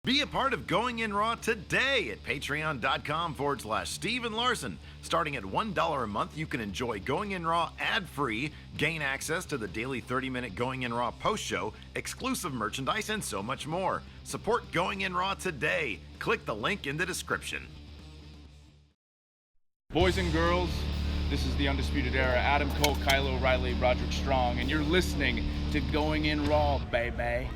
Be a part of Going In Raw today at patreon.com/Steven Larson. Starting at $1 a month, you can enjoy Going In Raw ad-free, gain access to the daily 30-minute Going In Raw post show, exclusive merchandise, and so much more. Support Going In Raw today. Click the link in the description. Boys and girls, this is the Undisputed Era. Adam Cole, Kyle O'Reilly, Roderick Strong, and you're listening to Going In Raw, baby.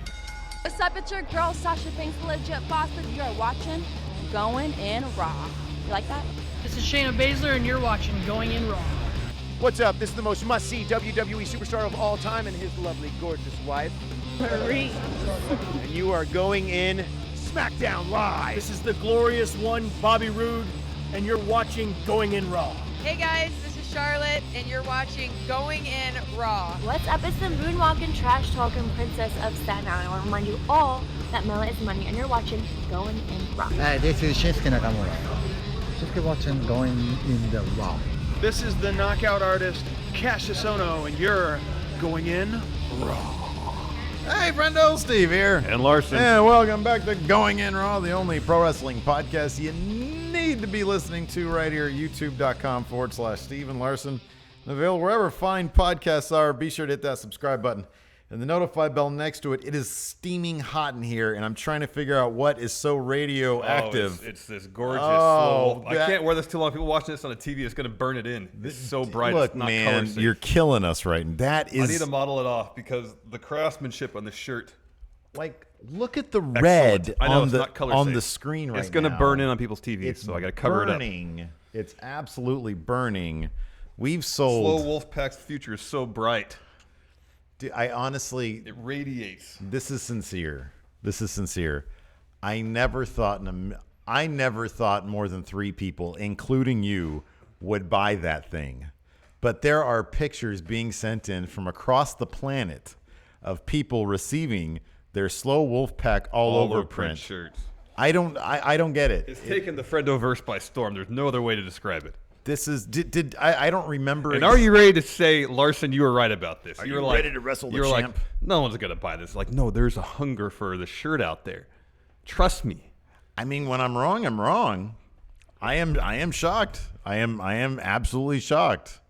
What's up, it's your girl Sasha Banks, the legit boss, and you're watching Going In Raw. You like that? This is Shayna Baszler, and you're watching Going In Raw. What's up? This is the most must-see WWE superstar of all time and his lovely, gorgeous wife, Marie. and you are going in Smackdown Live. This is the glorious one, Bobby Roode, and you're watching Going In Raw. Hey guys, this is Charlotte, and you're watching Going In Raw. What's up? It's the moonwalking, trash talking princess of Staten Island. I want to remind you all that Mela is money, and you're watching Going In Raw. Hi, this is Shinsuke Nakamura. Just keep watching Going In the Raw. This is the knockout artist, Cassius Ohno, and you're Going In Raw. Hey, friendo, Steve here. And Larson. And welcome back to Going In Raw, the only pro wrestling podcast you need to be listening to right here at youtube.com/Steven Larson. Available wherever fine podcasts are. Be sure to hit that subscribe button and the notify bell next to it. It is steaming hot in here, and I'm trying to figure out what is so radioactive. It's this gorgeous slow. I can't wear this too long. People watching this on the TV, it's going to burn it in. This is so bright. Look, it's not man, color safe. you're killing us right now. That is. I need to model it off because the craftsmanship on the shirt. Like, look at the red I know, on it's the not color on safe. the screen right now. It's going to burn in on people's TVs, so I got to cover it up. It's absolutely burning. We've sold. Slow Wolfpack's future is so bright. Dude, I honestly. It radiates. This is sincere. I never thought more than 3 people, including you, would buy that thing. But there are pictures being sent in from across the planet of people receiving their Slow Wolfpack all over print shirts. I don't get it. It's taken the Friendoverse by storm. There's no other way to describe it. This is I don't remember. And are you ready to say, Larson, you were right about this? Are you ready to wrestle the champ? Like, no one's gonna buy this. Like, no, there's a hunger for the shirt out there. Trust me. I mean, when I'm wrong, I'm wrong. I am shocked. I am absolutely shocked.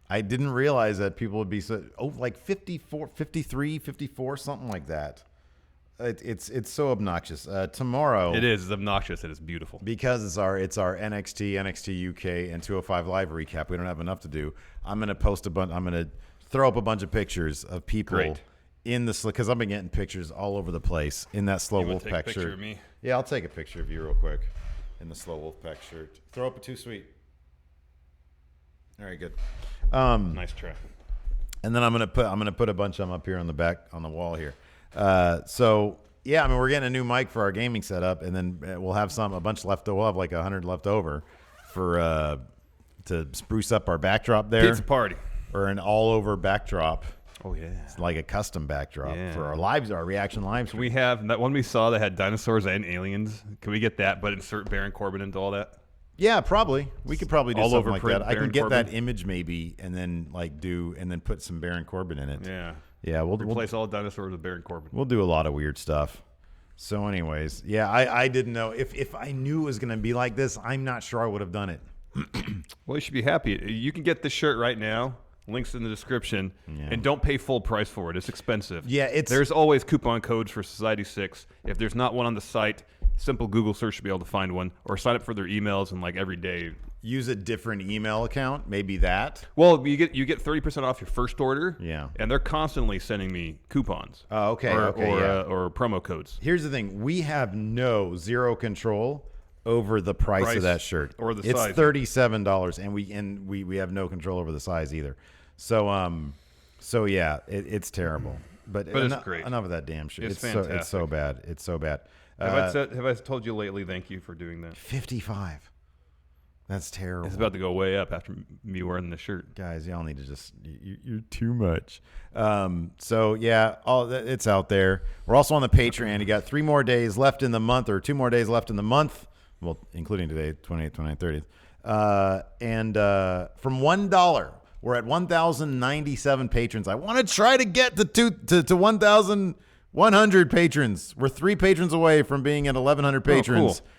I didn't realize that people would be like 54, 53, 54, something like that. It's so obnoxious. Tomorrow it is. It's obnoxious and it's beautiful because it's our NXT UK and 205 Live recap. We don't have enough to do. I'm gonna post I'm gonna throw up a bunch of pictures of people in the because I've been getting pictures all over the place in that Slow Wolfpack shirt. Take a picture of me? Yeah, I'll take a picture of you real quick in the Slow Wolfpack shirt. Throw up a too sweet. All right, good. Nice try. And then I'm gonna put a bunch of them up here on the back on the wall here. So yeah, I mean, we're getting a new mic for our gaming setup, and then we'll have a bunch left. We'll have like 100 left over for to spruce up our backdrop there. Pizza party or an all-over backdrop. Oh yeah, it's like a custom backdrop for our lives, our reaction lives. We have that one we saw that had dinosaurs and aliens. Can we get that? But insert Baron Corbin into all that. Yeah, probably. We could probably do all something over like print, that. I can Baron get Corbin. that image maybe, and then put some Baron Corbin in it. Yeah. Yeah, we'll replace all dinosaurs with Baron Corbin. We'll do a lot of weird stuff. So, anyways, yeah, I didn't know if I knew it was going to be like this. I'm not sure I would have done it. Well, you should be happy. You can get this shirt right now. Links in the description, and don't pay full price for it. It's expensive. Yeah, there's always coupon codes for Society 6. If there's not one on the site, simple Google search to be able to find one, or sign up for their emails and like every day. Use a different email account, maybe that. Well, you get 30% off your first order. Yeah, and they're constantly sending me coupons. Oh, okay, or promo codes. Here's the thing: we have zero control over the price of that shirt or the size. It's $37, and we have no control over the size either. So yeah, it's terrible. But it's great. Enough of that damn shit. It's fantastic. It's so bad. It's so bad. Have I told you lately? Thank you for doing that. 55. That's terrible. It's about to go way up after me wearing the shirt. Guys, y'all need to just you're too much. So yeah, it's out there. We're also on the Patreon. You got 3 more days left in the month, or 2 more days left in the month. Well, including today, 28th, 29th, 30th. And from $1, we're at 1,097 patrons. I want to try to get to 1,000 100 patrons. We're 3 patrons away from being at 1,100 patrons. Cool.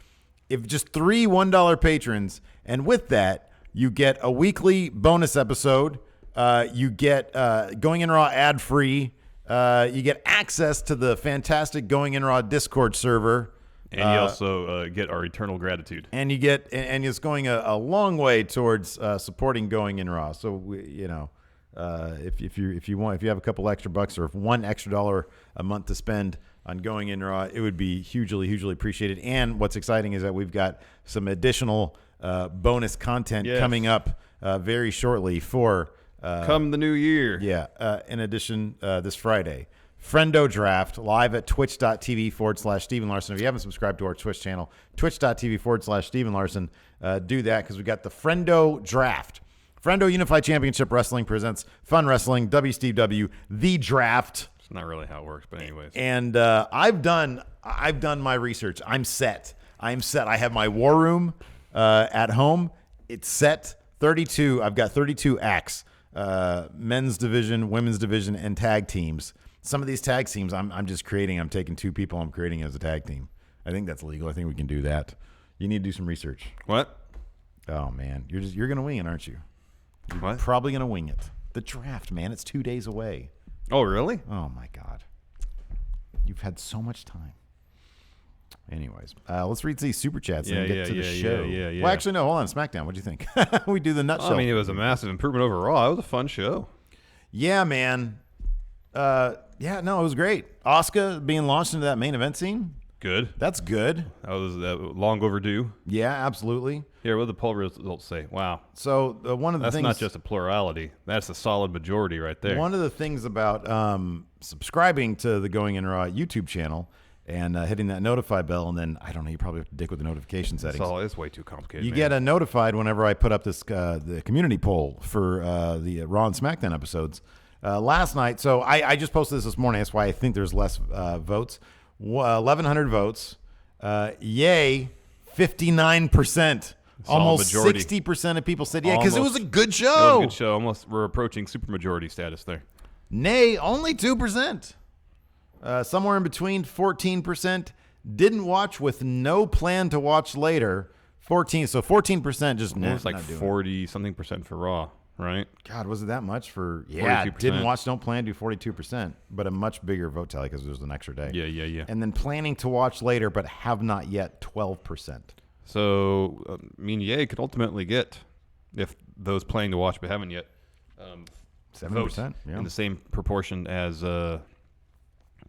If just 3 $1 patrons, and with that, you get a weekly bonus episode. You get Going In Raw ad-free. You get access to the fantastic Going In Raw Discord server. And you also get our eternal gratitude. And you get, and it's going a long way towards supporting Going In Raw. So if you have a couple extra bucks or $1 extra a month to spend on Going In Raw, it would be hugely appreciated. And what's exciting is that we've got some additional bonus content coming up very shortly for come the new year. Yeah. In addition, this Friday, Friendo Draft live at twitch.tv/Steven Larson. If you haven't subscribed to our Twitch channel, twitch.tv/Steven Larson, do that because we got the Friendo Draft. Friendo Unified Championship Wrestling presents Fun Wrestling, WCW, The Draft. It's not really how it works, but anyways. And I've done my research. I'm set. I have my war room at home. It's set. 32. I've got 32 acts. Men's division, women's division, and tag teams. Some of these tag teams I'm just creating. I'm taking 2 people I'm creating as a tag team. I think that's legal. I think we can do that. You need to do some research. What? Oh man, you're gonna wing it, aren't you? You're what? Probably gonna wing it. The draft, man. It's 2 days away. Oh really? Oh my God. You've had so much time. Anyways, let's read these super chats and get to the show. Yeah. Well, actually, no. Hold on, SmackDown. What do you think? We do the nutshell. I mean, it was a massive improvement over Raw. It was a fun show. Yeah, man. It was great. Asuka being launched into that main event scene. Good. That's good. That was long overdue. Yeah, absolutely. Here, what did the poll results say? Wow. So one of the That's things, not just a plurality. That's a solid majority right there. One of the things about subscribing to the Going In Raw YouTube channel and hitting that notify bell, and then I don't know, you probably have to dick with the notification settings. It's way too complicated. You get notified whenever I put up this the community poll for the Raw and SmackDown episodes. Last night, so I just posted this morning. That's why I think there's less votes. 1,100 votes. Yay, 59%. Almost majority. 60% of people said yeah, because it was a good show. It was a good show. Almost, we're approaching supermajority status there. Nay, only 2%. Somewhere in between, 14% didn't watch with no plan to watch later. 14% just It's like 40-something% for Raw, right? God, was it that much for? Yeah, 42%. didn't watch, don't plan, do 42%, but a much bigger vote tally because there's an extra day. Yeah. And then planning to watch later, but have not yet, 12%. So, Ye could ultimately get, if those planning to watch but haven't yet, 7%, yeah. in the same proportion as the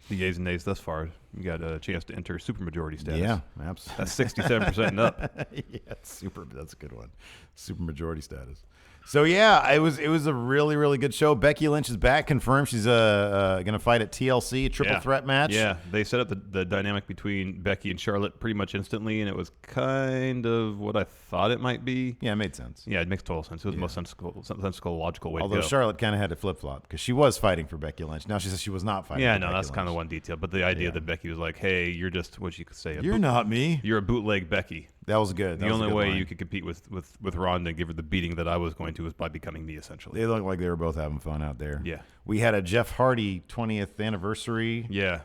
yays and nays thus far. You got a chance to enter supermajority status. Yeah, absolutely. That's 67% and up. Yeah, that's a good one. Supermajority status. So yeah, it was a really, really good show. Becky Lynch is back, confirmed. She's gonna fight at TLC, triple threat match. Yeah, they set up the dynamic between Becky and Charlotte pretty much instantly, and it was kind of what I thought it might be. Yeah, it made sense. Yeah, it makes total sense. It was the most sensical, logical way Although to go. Charlotte kind of had to flip flop because she was fighting for Becky Lynch. Now she says she was not fighting. Yeah, for no, Becky that's Lynch. kind of one detail. But the idea that Becky was like, "Hey, you're just what you could say. You're not me. You're a bootleg Becky." That was good. The only way you could compete with Ronda and give her the beating that I was going to was by becoming me, essentially. They looked like they were both having fun out there. Yeah. We had a Jeff Hardy 20th anniversary. Yeah.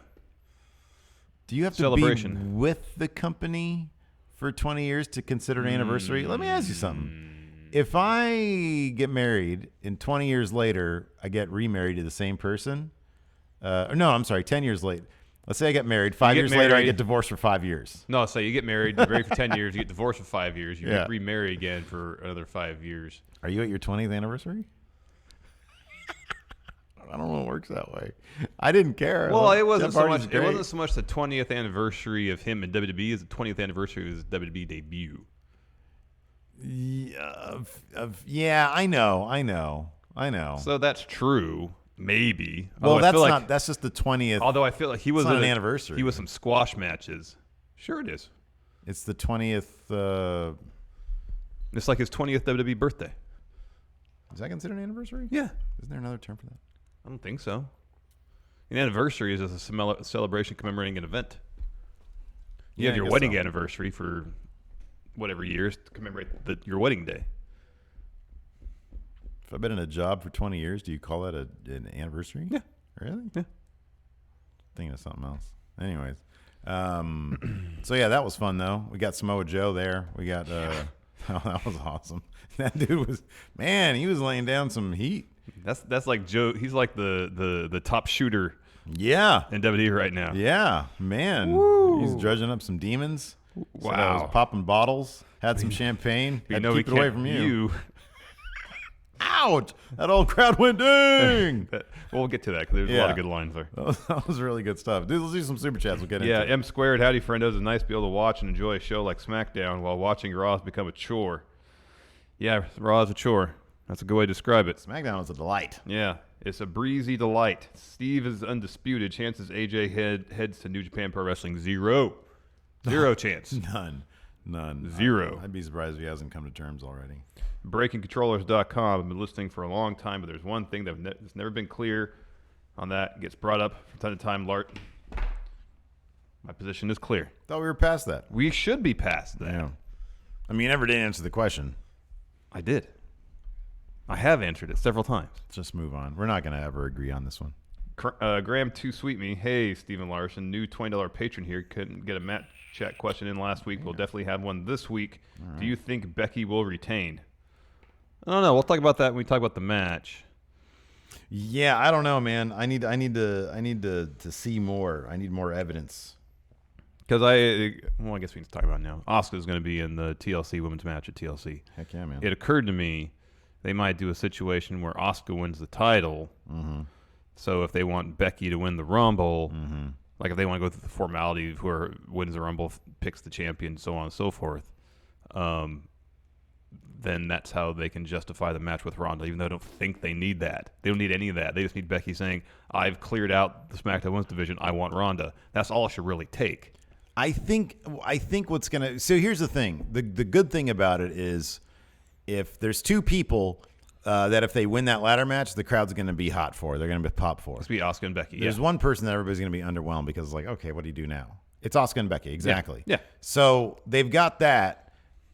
Do you have to be with the company for 20 years to consider an anniversary? Let me ask you something. If I get married and 20 years later I get remarried to the same person, 10 years later. Let's say I get married. 5 years later, I get divorced for 5 years. No, so you get married, you're married for 10 years, you get divorced for 5 years, you Yeah. get remarried again for another 5 years. Are you at your 20th anniversary? I don't know. It works that way. I didn't care. Well, it wasn't so much. It wasn't so much the 20th anniversary of him in WWE as the 20th anniversary of his WWE debut. Yeah, I know. So that's true. Maybe. Well, that's just the 20th. Although I feel like he was an anniversary. He was some squash matches. Sure, it is. It's the 20th. It's like his 20th WWE birthday. Is that considered an anniversary? Yeah. Isn't there another term for that? I don't think so. An anniversary is just a celebration commemorating an event. You have your wedding anniversary for whatever years to commemorate your wedding day. If I've been in a job for 20 years, do you call that an anniversary? Yeah. Really? Yeah. thinking of something else. Anyways, so yeah, that was fun though. We got Samoa Joe there. We got oh, that was awesome. That dude was he was laying down some heat. That's like Joe. He's like the top shooter. Yeah, in WWE right now. Yeah, man. Woo. He's dredging up some demons. Wow. So I was popping bottles. Had some champagne. Had to keep it away from you. Ouch! That old crowd went ding. We'll get to that because there's a lot of good lines there. That was really good stuff. Dude, let's do some super chats. We'll get into it. M squared. Howdy, friendos. It's nice to be able to watch and enjoy a show like SmackDown while watching Raw has become a chore. Yeah, Raw is a chore. That's a good way to describe it. SmackDown is a delight. Yeah, it's a breezy delight. Steve is undisputed. Chances AJ heads to New Japan Pro Wrestling, 0. 0 chance. None. 0. I'd be surprised if he hasn't come to terms already. BreakingControllers.com. I've been listening for a long time, but there's one thing that's never been clear on that. It gets brought up from time to time. Lart, my position is clear. Thought we were past that. We should be past that. Yeah. I mean, you never did answer the question. I did. I have answered it several times. Let's just move on. We're not going to ever agree on this one. Graham Too Sweet Me. Hey, Stephen Larson, new $20 patron here. Couldn't get a match chat question in last week. We'll definitely have one this week. Right. Do you think Becky will retain? I don't know. We'll talk about that when we talk about the match. Yeah, I don't know, man. I need to see more. I need more evidence. Because I guess we can talk about it now. Asuka's going to be in the TLC women's match at TLC. Heck yeah, man. It occurred to me they might do a situation where Asuka wins the title. Mm-hmm. So if they want Becky to win the Rumble, like if they want to go through the formality of whoever wins the Rumble picks the champion, so on and so forth, then that's how they can justify the match with Ronda, even though I don't think they need that. They don't need any of that. They just need Becky saying, I've cleared out the SmackDown Women's division. I want Ronda. That's all it should really take. I think what's going to – so here's the thing. The good thing about it is if there's two people that if they win that ladder match, the crowd's going to be hot for. They're going to be pop for. It's be Asuka and Becky. There's one person that everybody's going to be underwhelmed because it's like, okay, what do you do now? It's Asuka and Becky. Exactly. Yeah. So they've got that.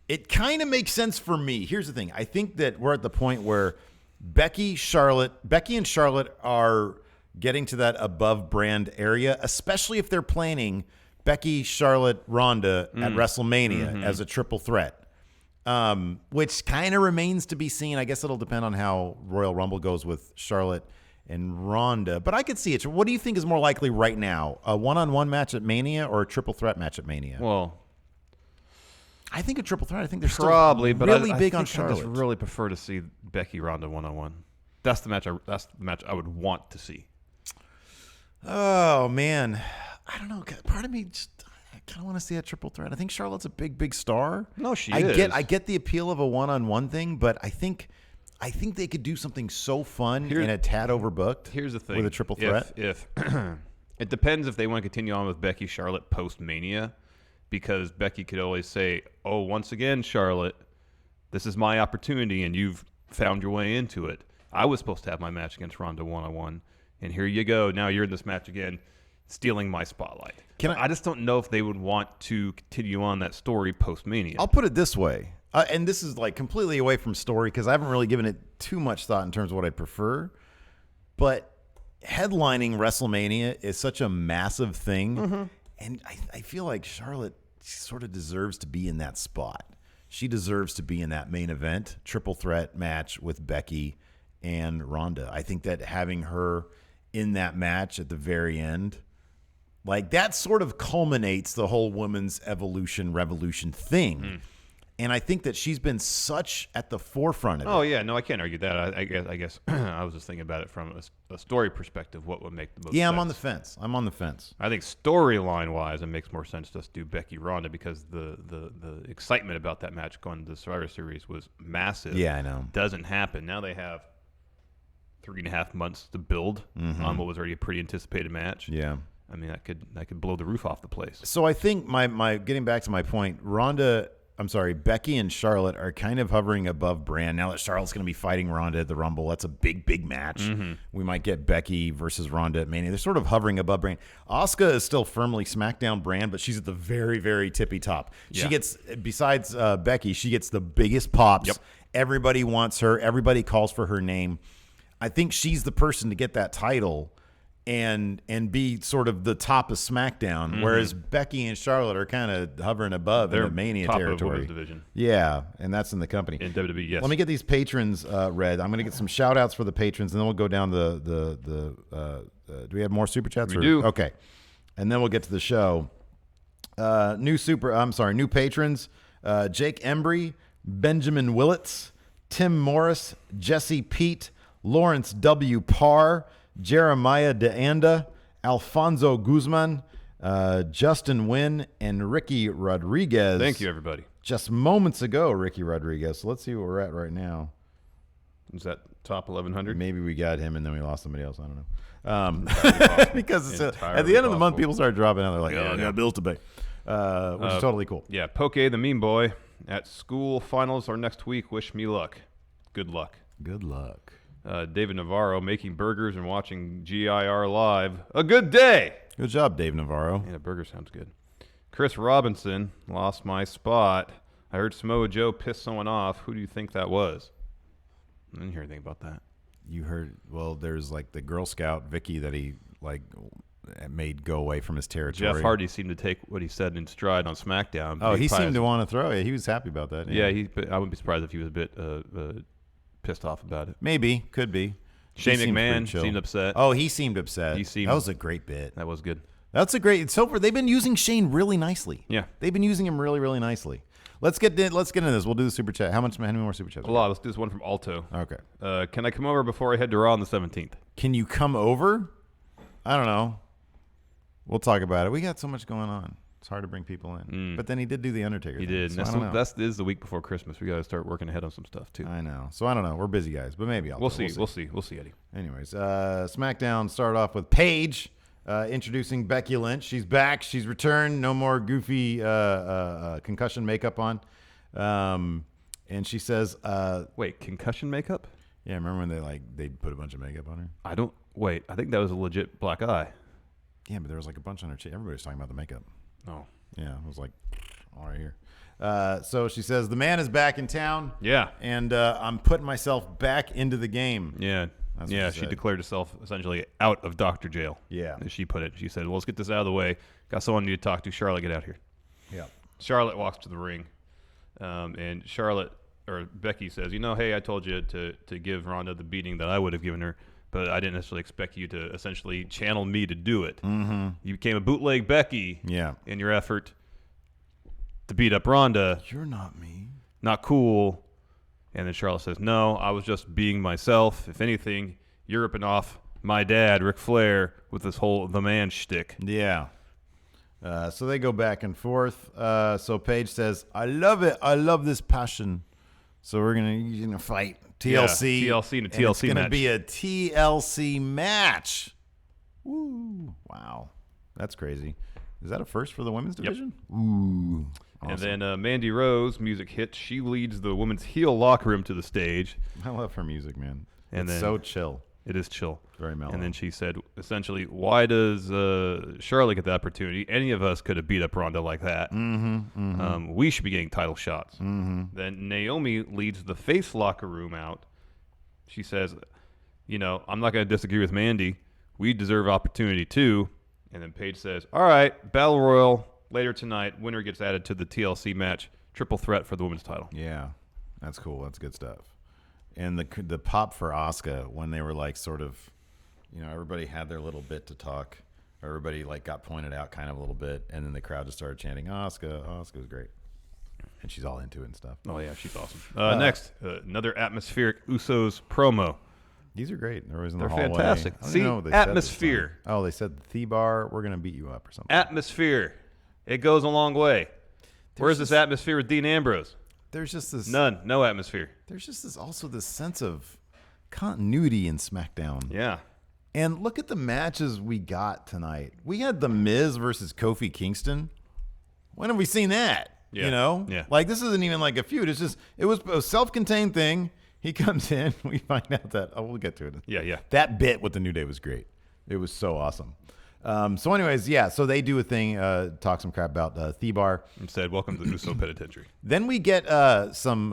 It kind of makes sense for me. Here's the thing. I think that we're at the point where Becky and Charlotte are getting to that above brand area, especially if they're planning Becky, Charlotte, Ronda at WrestleMania as a triple threat, which kind of remains to be seen. I guess it'll depend on how Royal Rumble goes with Charlotte and Ronda. But I could see it. What do you think is more likely right now? A one-on-one match at Mania or a triple threat match at Mania? Well, I think a triple threat. I think they're probably still really big on Charlotte. I just really prefer to see Becky Ronda one-on-one. That's the match. That's the match I would want to see. Oh man, I don't know. Part of me just I kind of want to see a triple threat. I think Charlotte's a big star. No, she is. I get the appeal of a one-on-one thing, but I think they could do something so fun and a tad overbooked. Here's the thing: with a triple threat. If it depends if they want to continue on with Becky Charlotte post Mania. Because Becky could always say, oh, once again, Charlotte, this is my opportunity, and you've found your way into it. I was supposed to have my match against Ronda one-on-one, and here you go. Now you're in this match again, stealing my spotlight. I just don't know if they would want to continue on that story post-Mania. I'll put it this way, and this is like completely away from story because I haven't really given it too much thought in terms of what I prefer, but headlining WrestleMania is such a massive thing. And I feel like Charlotte sort of deserves to be in that spot. She deserves to be in that main event, triple threat match with Becky and Ronda. I think that having her in that match at the very end, like that sort of culminates the whole women's revolution thing. And I think that she's been such at the forefront of it. Oh, yeah. No, I can't argue that. I guess I was just thinking about it from a story perspective, what would make the most sense. Yeah, I'm on the fence. I think storyline-wise, it makes more sense just to do Becky Ronda because the excitement about that match going to the Survivor Series was massive. Yeah, I know. Doesn't happen. Now they have 3.5 months to build on what was already a pretty anticipated match. Yeah. I mean, that could blow the roof off the place. So I think my getting back to my point, Becky and Charlotte are kind of hovering above brand. Now that Charlotte's going to be fighting Ronda at the Rumble, that's a big match. We might get Becky versus Ronda at Mania. They're sort of hovering above brand. Asuka is still firmly SmackDown brand, but she's at the very, very tippy top. Yeah. She gets, besides Becky, she gets the biggest pops. Yep. Everybody wants her. Everybody calls for her name. I think she's the person to get that title. and be sort of the top of SmackDown, whereas Becky and Charlotte are kind of hovering above in the Mania top territory. Of women's division. Yeah, and that's in the company. In WWE, yes. Let me get these patrons read. I'm going to get some shout-outs for the patrons, and then we'll go down do we have more Super Chats? We do. Okay. And then we'll get to the show. New patrons. Jake Embry, Benjamin Willits, Tim Morris, Jesse Pete, Lawrence W. Parr, Jeremiah DeAnda, Alfonso Guzman, Justin Wynn, and Ricky Rodriguez. Thank you, everybody. Just moments ago, Ricky Rodriguez. So let's see where we're at right now. Is that top 1,100? Maybe we got him and then we lost somebody else. I don't know. Because it's at the end of the month, people start dropping out. They're like, I got bills to pay, which is totally cool. Yeah, Poke the Meme Boy. At school finals are next week. Wish me luck. Good luck. Good luck. David Navarro, making burgers and watching GIR live. A good day. Good job, Dave Navarro. Yeah, burger sounds good. Chris Robinson, lost my spot. I heard Samoa Joe piss someone off. Who do you think that was? I didn't hear anything about that. You heard, well, there's like the Girl Scout, Vicky, that he like made go away from his territory. Jeff Hardy seemed to take what he said in stride on SmackDown. Oh, he seemed to want to throw it. He was happy about that. Yeah, I wouldn't be surprised if he was a bit pissed off about it. Maybe, could be. Shane McMahon seemed upset. Oh, he seemed upset. That was a great bit. That was good. That's a great. So far, they've been using Shane really nicely. Yeah, they've been using him really, really nicely. Let's get into this. We'll do the super chat. How many more super chats? A lot. Let's do this one from Alto. Okay. Can I come over before I head to Raw on the 17th? Can you come over? I don't know. We'll talk about it. We got so much going on. It's hard to bring people in. But then he did do the Undertaker. He did. So that is the week before Christmas. We got to start working ahead on some stuff too. I know. So I don't know. We're busy guys, but maybe We'll see, Eddie. Anyways, SmackDown started off with Paige introducing Becky Lynch. She's back. She's returned. No more goofy concussion makeup on. And she says, "Wait, concussion makeup?" Yeah, remember when they put a bunch of makeup on her? I think that was a legit black eye. Yeah, but there was like a bunch on her cheek. Everybody was talking about the makeup. Oh. Yeah, it was like all right here. So she says, the man is back in town. Yeah. And I'm putting myself back into the game. Yeah. She declared herself essentially out of doctor jail. Yeah. As she put it. She said, well, let's get this out of the way. Got someone I need to talk to. Charlotte, get out here. Yeah. Charlotte walks to the ring. And Becky says, hey, I told you to give Ronda the beating that I would have given her. But I didn't necessarily expect you to essentially channel me to do it. Mm-hmm. You became a bootleg Becky in your effort to beat up Ronda. You're not me. Not cool. And then Charlotte says, no, I was just being myself. If anything, you're ripping off my dad, Ric Flair, with this whole the man shtick. Yeah. So they go back and forth. So Paige says, I love it. I love this passion. So you're gonna fight. TLC. Yeah, TLC and a TLC match. It's going to match. be a TLC match. Woo. Wow. That's crazy. Is that a first for the women's division? Yep. Ooh. Awesome. And then Mandy Rose, music hits. She leads the women's heel locker room to the stage. I love her music, man. And it's so chill. It is chill. Very mellow. And then she said, essentially, why does Charlotte get the opportunity? Any of us could have beat up Ronda like that. Mm-hmm, mm-hmm. We should be getting title shots. Mm-hmm. Then Naomi leads the face locker room out. She says, I'm not going to disagree with Mandy. We deserve opportunity too. And then Paige says, all right, Battle Royal later tonight. Winner gets added to the TLC match. Triple threat for the women's title. Yeah, that's cool. That's good stuff. And the pop for Asuka when they were like sort of, everybody had their little bit to talk. Everybody got pointed out kind of a little bit, and then the crowd just started chanting Asuka. Asuka's great, and she's all into it and stuff. Oh yeah, she's awesome. Next, another atmospheric Usos promo. These are great. They're always in the hallway. They're fantastic. See, atmosphere. They said the bar. We're gonna beat you up or something. Atmosphere. It goes a long way. Where's this atmosphere with Dean Ambrose? There's just this no atmosphere. There's just this sense of continuity in SmackDown. Yeah. And look at the matches we got tonight. We had The Miz versus Kofi Kingston. When have we seen that? Yeah. Yeah. This isn't even like a feud. It's just it was a self-contained thing. He comes in, we find out that we'll get to it. Yeah. That bit with the New Day was great. It was so awesome. So anyways, so they do a thing, talk some crap about Thebar. And said, welcome to the Uso Penitentiary. Then we get some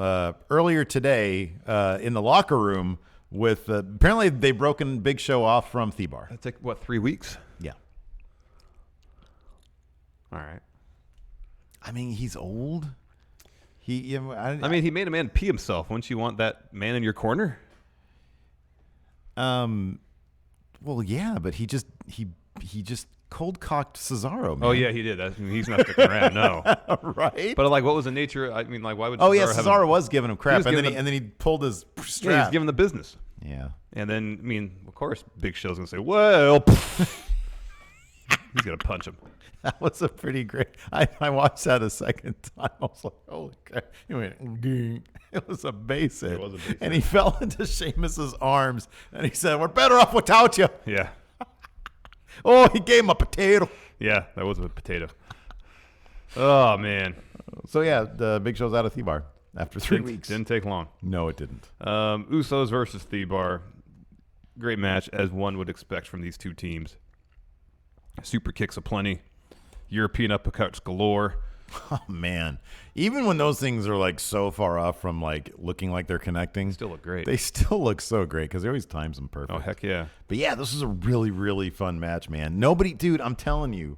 earlier today in the locker room with apparently they've broken Big Show off from Thebar. That took, what, 3 weeks? Yeah. All right. I mean, he's old. He made a man pee himself. Wouldn't you want that man in your corner? Well, yeah, but he just cold cocked Cesaro, man. Oh yeah, he did. He's not sticking around. No, right? But like, what was the nature? I mean, like, why would? Oh yeah, Cesaro was giving him crap, and then he pulled his strap. Yeah, he's giving the business. Yeah, and then I mean, of course, Big Show's gonna say, "Well," he's gonna punch him. That was a pretty great. I watched that a second time. I was like, holy crap! He went ding. It was a base hit. It was a base hit. And he fell into Sheamus's arms, and he said, "We're better off without you." Yeah. Oh, he gave him a potato. Yeah, that was a potato. Oh man. So yeah, the Big Show's out of Thebar after 3 weeks. Didn't take long. No, it didn't. Usos versus Thebar. Great match, as one would expect from these two teams. Super kicks aplenty. European uppercuts galore. Oh man, even when those things are like so far off from like looking like they're connecting, Still look great. they still look so great because they always times them perfect. Oh heck yeah. But yeah, this was a really, really fun match, man. Dude, I'm telling you,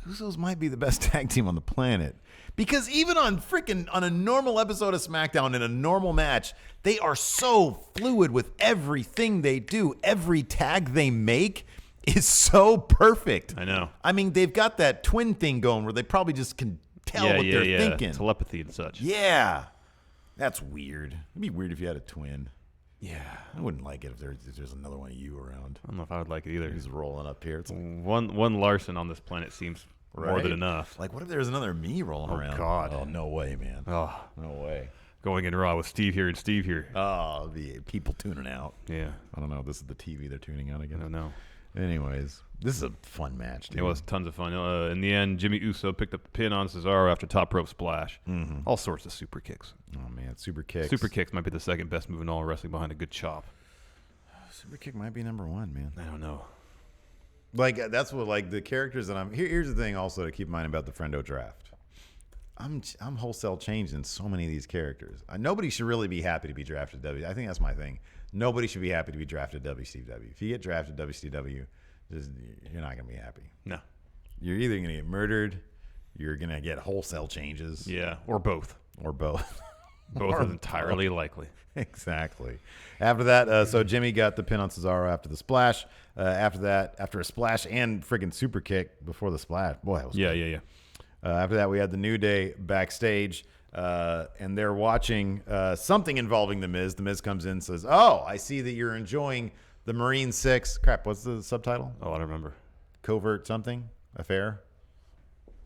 Usos might be the best tag team on the planet. Because even on a normal episode of SmackDown in a normal match, they are so fluid with everything they do. Every tag they make is so perfect. I know. I mean, they've got that twin thing going where they probably just can tell what they're thinking. Telepathy and such. Yeah. That's weird. It'd be weird if you had a twin. Yeah. I wouldn't like it if there's another one of you around. I don't know if I would like it either. He's rolling up here. It's like, one Larson on this planet seems more than enough. Like, what if there's another me rolling around? God. Oh, no way, man. Oh, no way. Going in Raw with Steve here and Steve here. Oh, the people tuning out. Yeah. I don't know. This is the TV they're tuning out again. I don't know. Anyways, this is a fun match, dude. It was tons of fun. In the end, Jimmy Uso picked up the pin on Cesaro after top rope splash. Mm-hmm. All sorts of super kicks. Oh, man. Super kicks. Super kicks might be the second best move in all wrestling behind a good chop. Super kick might be number one, man. I don't know. Like, that's what, like, the characters that here's the thing also to keep in mind about the Friendo draft. I'm wholesale changing so many of these characters. Nobody should really be happy to be drafted W. I think that's my thing. Nobody should be happy to be drafted WCW. If you get drafted WCW, you're not going to be happy. No. You're either going to get murdered, you're going to get wholesale changes. Yeah, or both. Or both. Both is entirely likely. Exactly. After that, so Jimmy got the pin on Cesaro after the splash. After a splash and friggin' super kick before the splash. Boy, that was Yeah, good. yeah, yeah. After that, we had the New Day backstage, and they're watching something involving The Miz. The Miz comes in and says, "Oh, I see that you're enjoying the Marine 6." Crap, what's the subtitle? Oh, I don't remember. Covert something? Affair?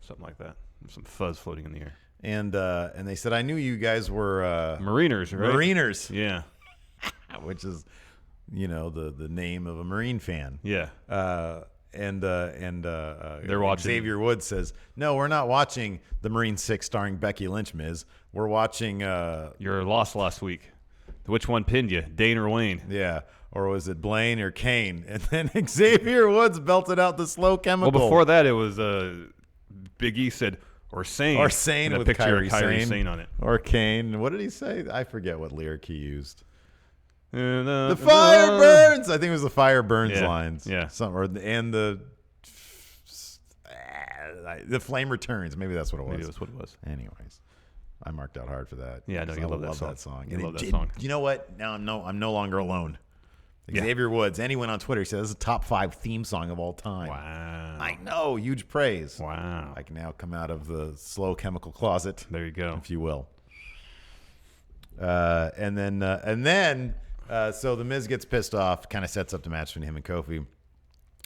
Something like that. There's some fuzz floating in the air. And they said, "I knew you guys were Mariners, right?" Mariners. Yeah. Which is, the name of a Marine fan. Yeah. And they're watching. Xavier Woods says, "No, we're not watching the Marine 6 starring Becky Lynch, Miz. We're watching your loss last week. Which one pinned you, Dane or Wayne?" Yeah. Or was it Blaine or Kane? And then Xavier Woods belted out the slow chemical. Well, before that, it was Big E said, "Or Sane." Or Sane with a picture of Kyrie Sane on it. Or Kane. What did he say? I forget what lyric he used. The fire burns. I think it was the fire burns lines. Yeah. The flame returns. Maybe that's what it was. Maybe that's what it was. Anyways, I marked out hard for that. Yeah, I know you love that song. You love that song. You know what? Now I'm no longer alone. Yeah. Xavier Woods, and he went on Twitter. He said, "This is a top 5 theme song of all time." Wow. I know. Huge praise. Wow. I can now come out of the slow chemical closet. There you go. If you will. And then, so the Miz gets pissed off, kind of sets up the match between him and Kofi.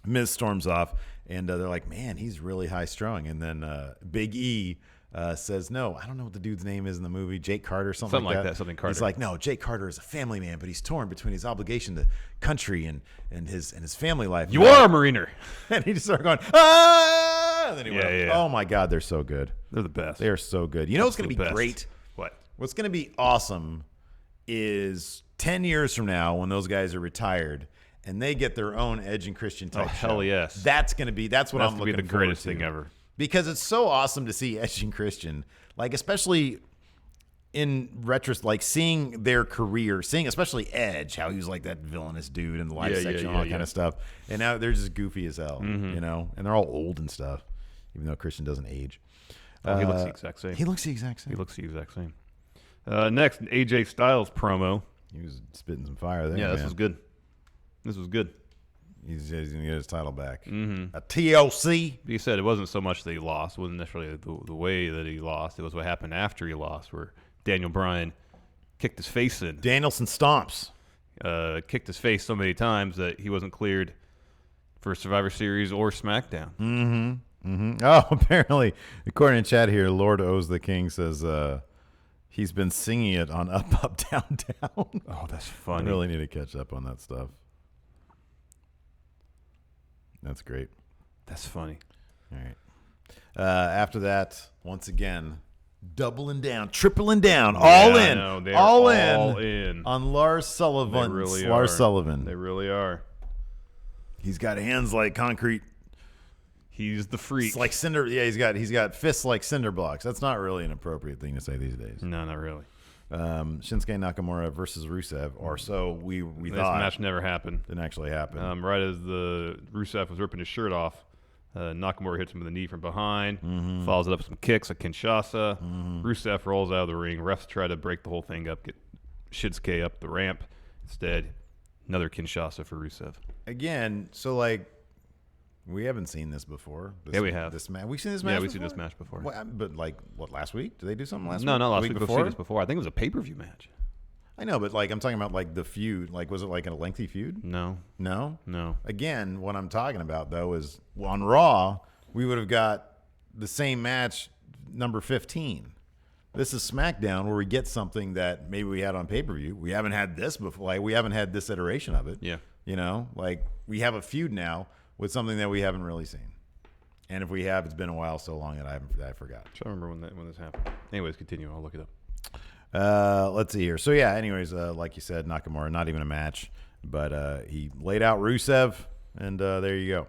Miz storms off, and they're like, "Man, he's really high strung." And then Big E says, "No, I don't know what the dude's name is in the movie, Jake Carter, something like that. Something Carter. He's like, "No, Jake Carter is a family man, but he's torn between his obligation to country and his family life." You are a Mariner. And he just started going, "Ah!" And then he went, yeah. "Oh my God, they're so good. They're the best. They are so good." You know what's going to be best. great? What? What's going to be awesome is 10 years from now when those guys are retired and they get their own Edge and Christian type show. Hell yes. That's what I'm looking forward to. The greatest thing ever. Because it's so awesome to see Edge and Christian, like especially in retrospect, like seeing their career, seeing especially Edge, how he was like that villainous dude in the live section, all that kind of stuff. And now they're just goofy as hell, you know, and they're all old and stuff, even though Christian doesn't age. He looks the exact same. He looks the exact same. He looks the exact same. Next, AJ Styles promo. He was spitting some fire there. Yeah, this was good. This was good. He's going to get his title back. A TLC. He said it wasn't so much that he lost. It wasn't necessarily the way that he lost. It was what happened after he lost, where Daniel Bryan kicked his face in. Danielson stomps. Kicked his face so many times that he wasn't cleared for Survivor Series or SmackDown. Oh, apparently, according to chat here, Lord Owes the King says he's been singing it on Up, Up, Down, Down. Oh, that's funny. I really need to catch up on that stuff. That's great. That's funny. All right. After that, once again, doubling down, tripling down, all in on Lars Sullivan. They really Lars are. Sullivan. They really are. He's got hands like concrete. He's the freak. It's like cinder. Yeah, he's got fists like cinder blocks. That's not really an appropriate thing to say these days. No, not really. Shinsuke Nakamura versus Rusev, or so we thought. This match never happened. Didn't actually happen. Right as the Rusev was ripping his shirt off, Nakamura hits him with a knee from behind, follows it up with some kicks, a Kinshasa. Rusev rolls out of the ring. Refs try to break the whole thing up, get Shinsuke up the ramp. Instead, another Kinshasa for Rusev. Again, so like, we haven't seen this before. Yeah, we have. This match. We've seen this match. Yeah, before? we've seen this match before. But like, what, last week? Did they do something last week? No, not last week. week. Before? We've seen this before. I think it was a pay-per-view match. I know, but like, I'm talking about like the feud. Like, was it like a lengthy feud? No. No. Again, what I'm talking about though is on Raw, we would have got the same match number 15. This is SmackDown, where we get something that maybe we had on pay-per-view. We haven't had this before. Like, we haven't had this iteration of it. Yeah. You know, like we have a feud now with something that we haven't really seen. And if we have, it's been a while so long that I forgot. I don't remember when this happened. Anyways, continue. I'll look it up. Let's see here. So yeah, anyways, like you said, Nakamura, not even a match, but he laid out Rusev, and there you go.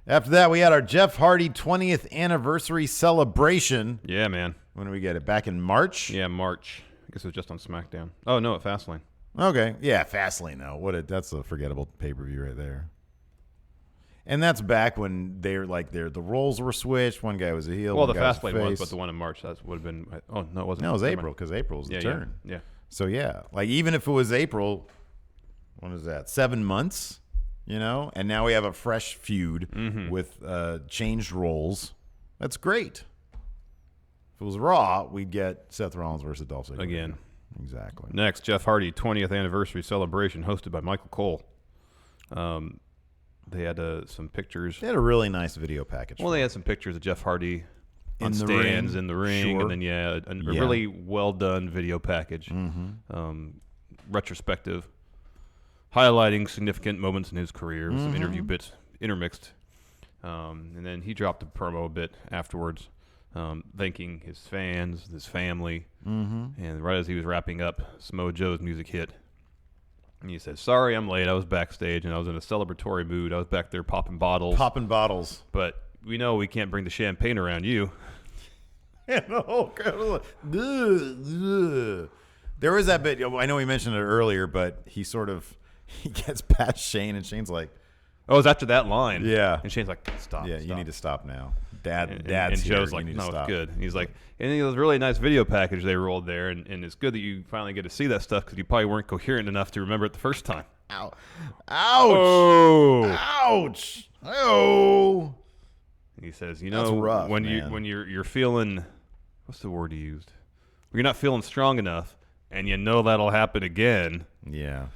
After that, we had our Jeff Hardy 20th anniversary celebration. Yeah, man. When did we get it? Back in March? Yeah, March. I guess it was just on SmackDown. Oh no, at Fastlane. Okay, yeah, Fastlane though. That's a forgettable pay-per-view right there. And that's back when the roles were switched. One guy was a heel. Well, one the guy was Fastlane was, but the one in March that would have been. Oh no, it wasn't. No, it was April, because April was the turn. Yeah. So yeah, like even if it was April, what is that? 7 months, you know. And now we have a fresh feud with changed roles. That's great. If it was Raw, we'd get Seth Rollins versus Dolph Ziggler again. Exactly. Next, Jeff Hardy 20th anniversary celebration hosted by Michael Cole. They had some pictures. They had a really nice video package. Well, they had some pictures of Jeff Hardy on in the stands ring. in the ring, Sure. and then a really well done video package, retrospective, highlighting significant moments in his career with some interview bits intermixed, and then he dropped a promo a bit afterwards, thanking his fans, his family, and right as he was wrapping up, Samoa Joe's music hit. And he said, "Sorry, I'm late. I was backstage, and I was in a celebratory mood. I was back there popping bottles. But we know we can't bring the champagne around you." There was that bit. I know we mentioned it earlier, but he gets past Shane, and Shane's like, "Oh, it was after that line." Yeah. And Shane's like, "Stop. Yeah, stop. you need to stop now. Dad's and here. Joe's You like, need "No, to it's stop." good." And he's like, and it was a really nice video package they rolled there, and it's good that you finally get to see that stuff because you probably weren't coherent enough to remember it the first time. Ow. Ouch. Oh. Ouch. Oh. He says, That's rough, when man. you're feeling, what's the word he used? When you're not feeling strong enough, and you know that'll happen again. Yeah.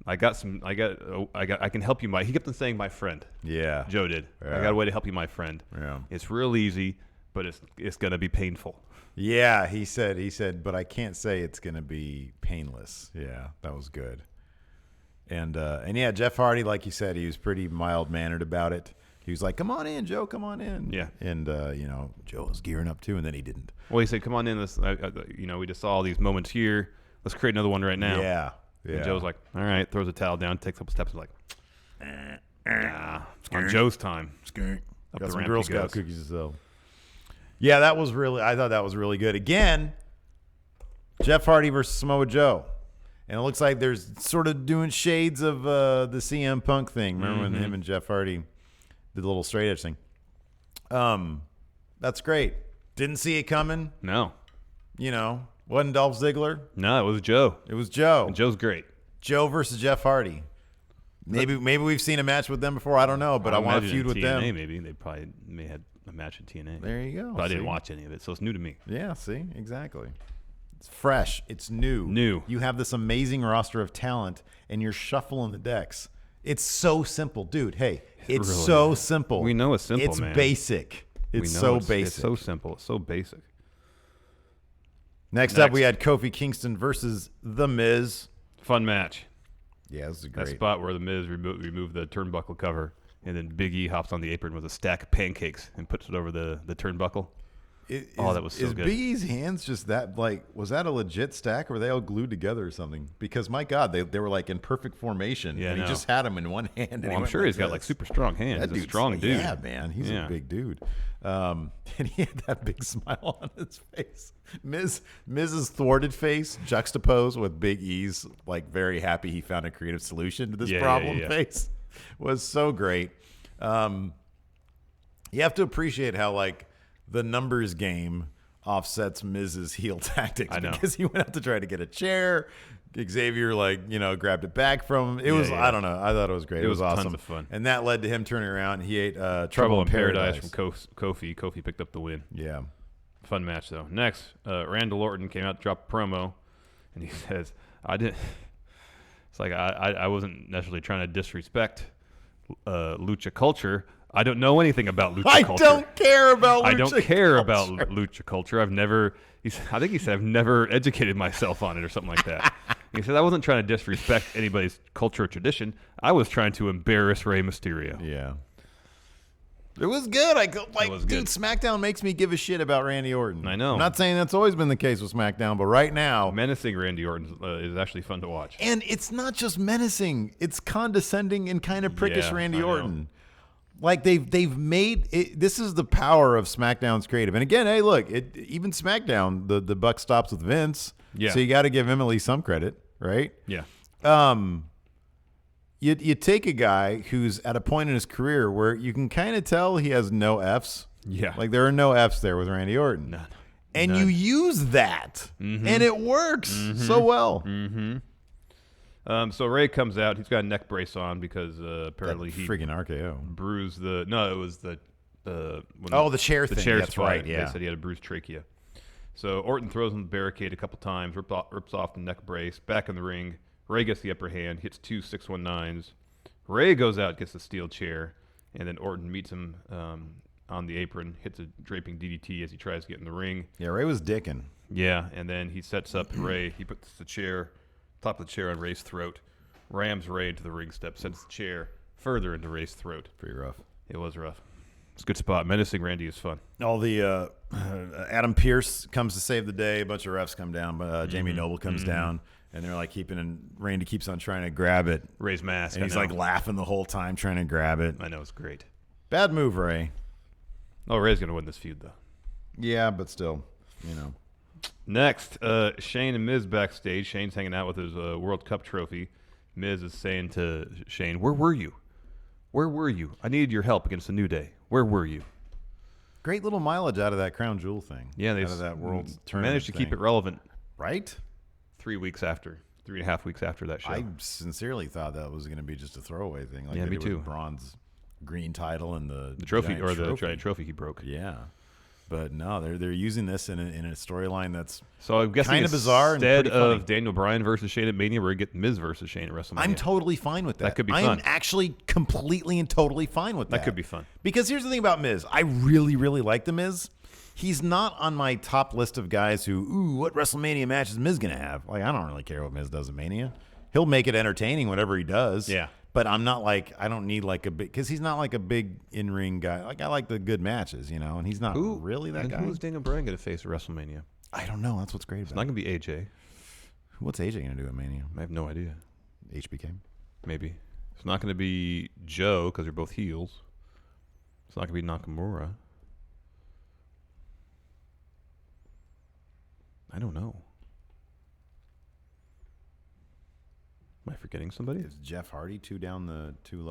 I can help you, he kept on saying my friend. Yeah. Joe did. Yeah. I got a way to help you, my friend. Yeah. It's real easy, but it's gonna be painful. Yeah, he said, but I can't say it's going to be painless. Yeah, that was good. And yeah, Jeff Hardy, like you said, he was pretty mild-mannered about it. He was like, "Come on in, Joe, come on in." Yeah. And, Joe was gearing up too, and then he didn't. Well, he said, "Come on in. Let's, we just saw all these moments here. Let's create another one right now." Yeah. And Joe's like, "All right," throws a towel down, takes a couple steps, and like, it's on Joe's time. Up Got the some ramp Girl he Scout goes. cookies to sell. Yeah, I thought that was really good. Again, Jeff Hardy versus Samoa Joe. And it looks like there's sort of doing shades of the CM Punk thing. Remember when him and Jeff Hardy did the little straight edge thing? That's great. Didn't see it coming. No. You know, wasn't Dolph Ziggler. No, it was Joe. It was Joe. And Joe's great. Joe versus Jeff Hardy. Maybe we've seen a match with them before. I don't know, but I want to feud with them. Maybe they probably may have a match at TNA. There you go. But I didn't watch any of it, so it's new to me. Yeah, see? Exactly. It's fresh. It's new. You have this amazing roster of talent, and you're shuffling the decks. It's so simple. Dude, hey, it's really so simple. We know it's simple, man. It's basic. It's so basic. It's so simple. It's so basic. Next up, we had Kofi Kingston versus The Miz. Fun match. Yeah, this is great. That spot where The Miz removed the turnbuckle cover, and then Big E hops on the apron with a stack of pancakes and puts it over the turnbuckle. That was so good. Is Big E's hands just that, like, was that a legit stack, or were they all glued together or something? Because, my God, they were, like, in perfect formation. Yeah, and he just had them in one hand. Well, I'm sure he's got, like, super strong hands. That he's a strong dude. Yeah, man. He's a big dude. And he had that big smile on his face. Miz's thwarted face juxtaposed with Big E's, like, very happy he found a creative solution to this problem face was so great. You have to appreciate how, like, the numbers game offsets Miz's heel tactics. I know. Because he went out to try to get a chair. Xavier, grabbed it back from him. It was, I don't know. I thought it was great. It was awesome. Tons of fun. And that led to him turning around. He ate Trouble in Paradise from Kofi. Kofi picked up the win. Yeah. Fun match, though. Next, Randall Orton came out to drop a promo, and he says, it's like I wasn't necessarily trying to disrespect lucha culture. I don't know anything about lucha culture. I don't care about lucha culture. I think he said, I've never educated myself on it or something like that. He said, I wasn't trying to disrespect anybody's culture or tradition. I was trying to embarrass Rey Mysterio. Yeah. It was good. Dude, SmackDown makes me give a shit about Randy Orton. I know. I'm not saying that's always been the case with SmackDown, but right now, menacing Randy Orton is actually fun to watch. And it's not just menacing; it's condescending and kind of prickish Randy Orton. Like they've made it, this is the power of SmackDown's creative. And again, hey, look, even SmackDown, the buck stops with Vince. Yeah. So you got to give him at least some credit, right? Yeah. You take a guy who's at a point in his career where you can kind of tell he has no Fs. Yeah. Like there are no Fs there with Randy Orton. None. And you use that, and it works so well. So Ray comes out. He's got a neck brace on because apparently he friggin' RKO bruised the. No, it was the chair thing. The chair That's spot. right. Yeah. They said he had a bruised trachea. So Orton throws him the barricade a couple times, rips off the neck brace. Back in the ring, Ray gets the upper hand, hits 2 619s. Ray goes out, gets the steel chair, and then Orton meets him on the apron, hits a draping DDT as he tries to get in the ring. Yeah, Ray was dicking. Yeah, and then he sets up Ray. He puts the top of the chair on Ray's throat, rams Ray into the ring step, sends the chair further into Ray's throat. Pretty rough. It was rough. It's a good spot. Menacing Randy is fun. All the Adam Pearce comes to save the day. A bunch of refs come down, but Jamie Noble comes down, and they're like Randy keeps on trying to grab it. Ray's mask. And he's like laughing the whole time trying to grab it. I know, it's great. Bad move, Ray. Oh, Ray's going to win this feud, though. Yeah, but still, Next, Shane and Miz backstage. Shane's hanging out with his World Cup trophy. Miz is saying to Shane, "Where were you? Where were you? I needed your help against the New Day. Where were you?" Great little mileage out of that Crown Jewel thing. Yeah, they out of that World Tournament managed to keep it relevant. Right? 3.5 weeks after that show. I sincerely thought that was going to be just a throwaway thing. Like yeah, me too. The bronze green title and the trophy giant the giant trophy he broke. Yeah. But no, they're using this in a storyline that's so I'm guessing kind of bizarre. Instead and of Daniel Bryan versus Shane at Mania, we're getting Miz versus Shane at WrestleMania. I'm totally fine with that. That could be fun. I'm actually completely and totally fine with that. That could be fun. Because here's the thing about Miz. I really, really like the Miz. He's not on my top list of guys who, what WrestleMania match is Miz going to have? Like, I don't really care what Miz does at Mania. He'll make it entertaining, whatever he does. Yeah. But I'm not like, I don't need like a big, because he's not like a big in-ring guy. Like, I like the good matches, and he's not really that guy. Who's Daniel Bryan going to face at WrestleMania? I don't know. That's what's great about it. It's not going to be AJ. What's AJ going to do at Mania? I have no idea. HBK? Maybe. It's not going to be Joe because they're both heels. It's not going to be Nakamura. I don't know. forgetting somebody? Is Jeff Hardy too low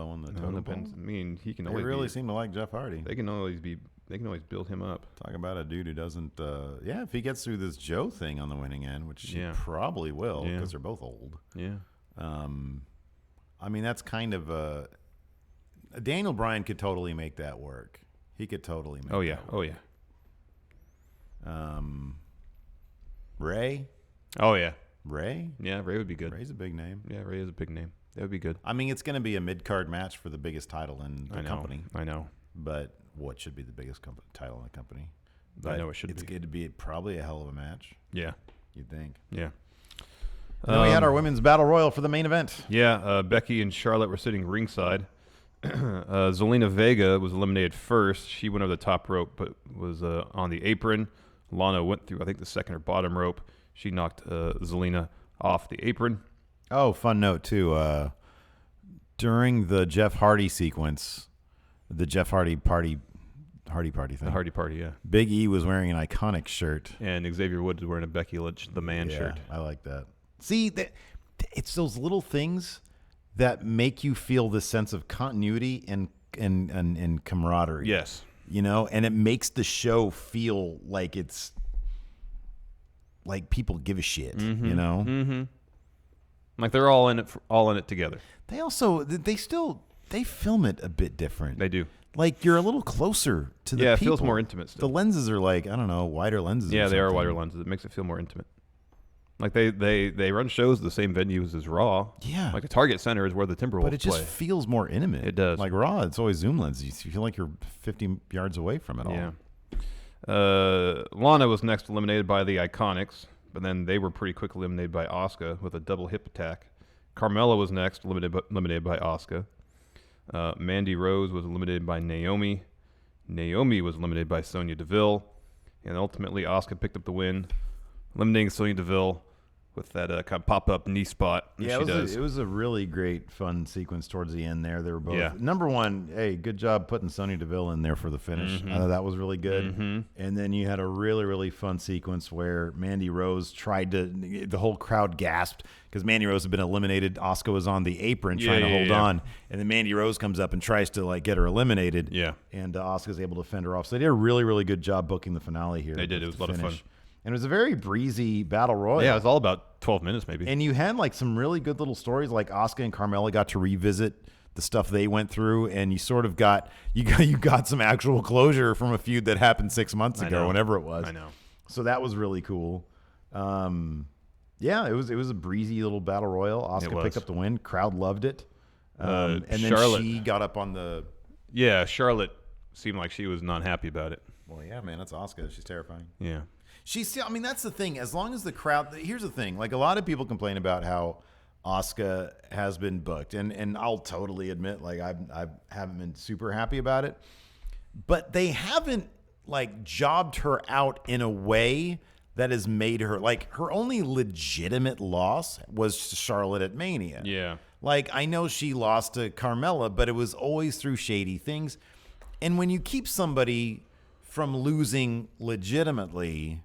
on the No, totem depends. pole? I mean, he can They always really seem to like Jeff Hardy. They can always build him up. Talk about a dude who doesn't. If he gets through this Joe thing on the winning end, which he Yeah. probably will, Yeah. because they're both old. Yeah. I mean, that's kind of Daniel Bryan could totally make that work. He could totally make. Oh yeah. that Oh work. yeah. Ray. Oh yeah. Ray. Yeah, Ray would be good. Ray's a big name. Yeah, Ray is a big name. That would be good. I mean, it's going to be a mid-card match for the biggest title in the I know. company. I know. But what should be the biggest title in the company? I know it should It's be. going to be probably a hell of a match. Yeah. You'd think. Yeah. Then we had our women's battle royal for the main event. Yeah, Becky and Charlotte were sitting ringside. Zelina Vega was eliminated first. She went over the top rope, but was on the apron. Lana went through, I think, the second or bottom rope. She knocked Zelina off the apron. Oh, fun note, too. During the Jeff Hardy sequence, the Jeff Hardy party thing. The Hardy Party, yeah. Big E was wearing an iconic shirt. And Xavier Woods was wearing a Becky Lynch, the man shirt. I like that. See, it's those little things that make you feel this sense of continuity and camaraderie. Yes. You know, and it makes the show feel like it's like people give a shit, you know? Mm-hmm. Like they're all in it together. They also, they film it a bit different. They do. Like you're a little closer to the people. Yeah, it feels more intimate still. The lenses are like, I don't know, wider lenses. Yeah, or they are something. wider lenses. It makes it feel more intimate. Like they run shows at the same venues as Raw. Yeah. Like a Target Center is where the Timberwolves But it just play. feels more intimate. It does. Like Raw, it's always zoom lenses. You feel like you're 50 yards away from it all. Yeah. Lana was next eliminated by the Iconics, but then they were pretty quickly eliminated by Asuka with a double hip attack. Carmella was next, eliminated by Asuka. Mandy Rose was eliminated by Naomi. Naomi was eliminated by Sonya Deville. And ultimately, Asuka picked up the win, eliminating Sonya Deville with that kind of pop-up knee spot. Yeah, it was a really great, fun sequence towards the end there. They were both... Yeah. Number one, hey, good job putting Sonya Deville in there for the finish. I thought that was really good. Mm-hmm. And then you had a really, really fun sequence where Mandy Rose tried to... The whole crowd gasped because Mandy Rose had been eliminated. Asuka was on the apron trying to hold on. And then Mandy Rose comes up and tries to like get her eliminated. Yeah. And Asuka's able to fend her off. So they did a really, really good job booking the finale here. They did. It was a lot of fun. And it was a very breezy battle royal. Yeah, it was all about 12 minutes maybe. And you had like some really good little stories, like Asuka and Carmella got to revisit the stuff they went through, and you sort of got some actual closure from a feud that happened 6 months ago, or whenever it was. I know. So that was really cool. Yeah, it was a breezy little battle royal. Asuka picked up the win. Crowd loved it. And then Charlotte, she got up on the... Yeah, Charlotte seemed like she was not happy about it. Well, yeah, man, that's Asuka. She's terrifying. Yeah. I mean, that's the thing. As long as the crowd... Here's the thing. Like, a lot of people complain about how Asuka has been booked. And I'll totally admit, like, I haven't been super happy about it. But they haven't, like, jobbed her out in a way that has made her... Like, her only legitimate loss was to Charlotte at Mania. Yeah. Like, I know she lost to Carmella, but it was always through shady things. And when you keep somebody from losing legitimately...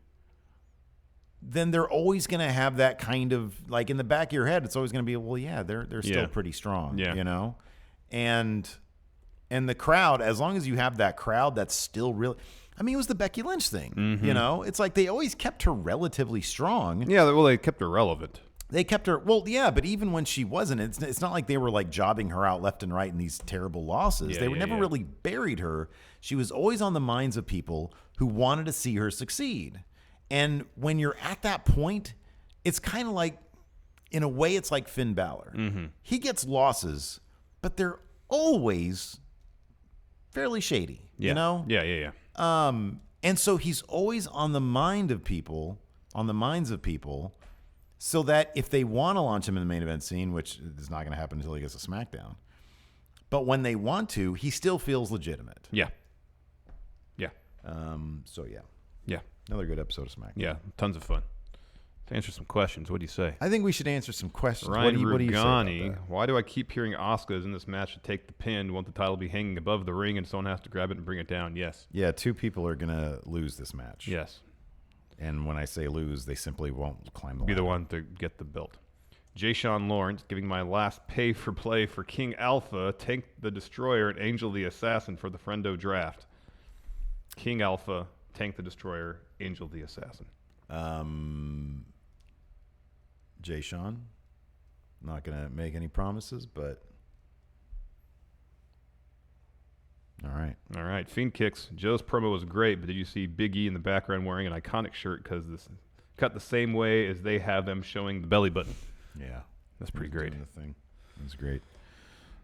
then they're always going to have that kind of, like, in the back of your head, it's always going to be, well, yeah, they're still pretty strong, you know? And the crowd, as long as you have that crowd that's still really, I mean, it was the Becky Lynch thing, you know? It's like they always kept her relatively strong. Yeah, well, they kept her relevant. They kept her, well, yeah, but even when she wasn't, it's not like they were, like, jobbing her out left and right in these terrible losses. They never really buried her. She was always on the minds of people who wanted to see her succeed. And when you're at that point, it's kind of like, in a way, it's like Finn Balor. Mm-hmm. He gets losses, but they're always fairly shady, you know? Yeah. And so he's always on the minds of people, so that if they want to launch him in the main event scene, which is not going to happen until he gets a SmackDown, but when they want to, he still feels legitimate. Yeah. So, yeah. Yeah. Another good episode of SmackDown. Yeah, tons of fun. To answer some questions, what do you say? I think we should answer some questions. Ryan what do you say about Rugani, that? why do I keep hearing Asuka is in this match to take the pin? Won't the title be hanging above the ring and someone has to grab it and bring it down? Yes. Yeah, two people are going to lose this match. Yes. And when I say lose, they simply won't climb the ladder. Be the one to get the belt. Jay Sean Lawrence giving my last pay for play for King Alpha, Tank the Destroyer, and Angel the Assassin for the Friendo draft. King Alpha, Tank the Destroyer, Angel the Assassin. Jay Sean. Not going to make any promises, but all right. All right. Fiend Kicks. Joe's promo was great, but did you see Big E in the background wearing an iconic shirt because this cut the same way as they have them showing the belly button? Yeah. That's pretty great. The thing. That's great.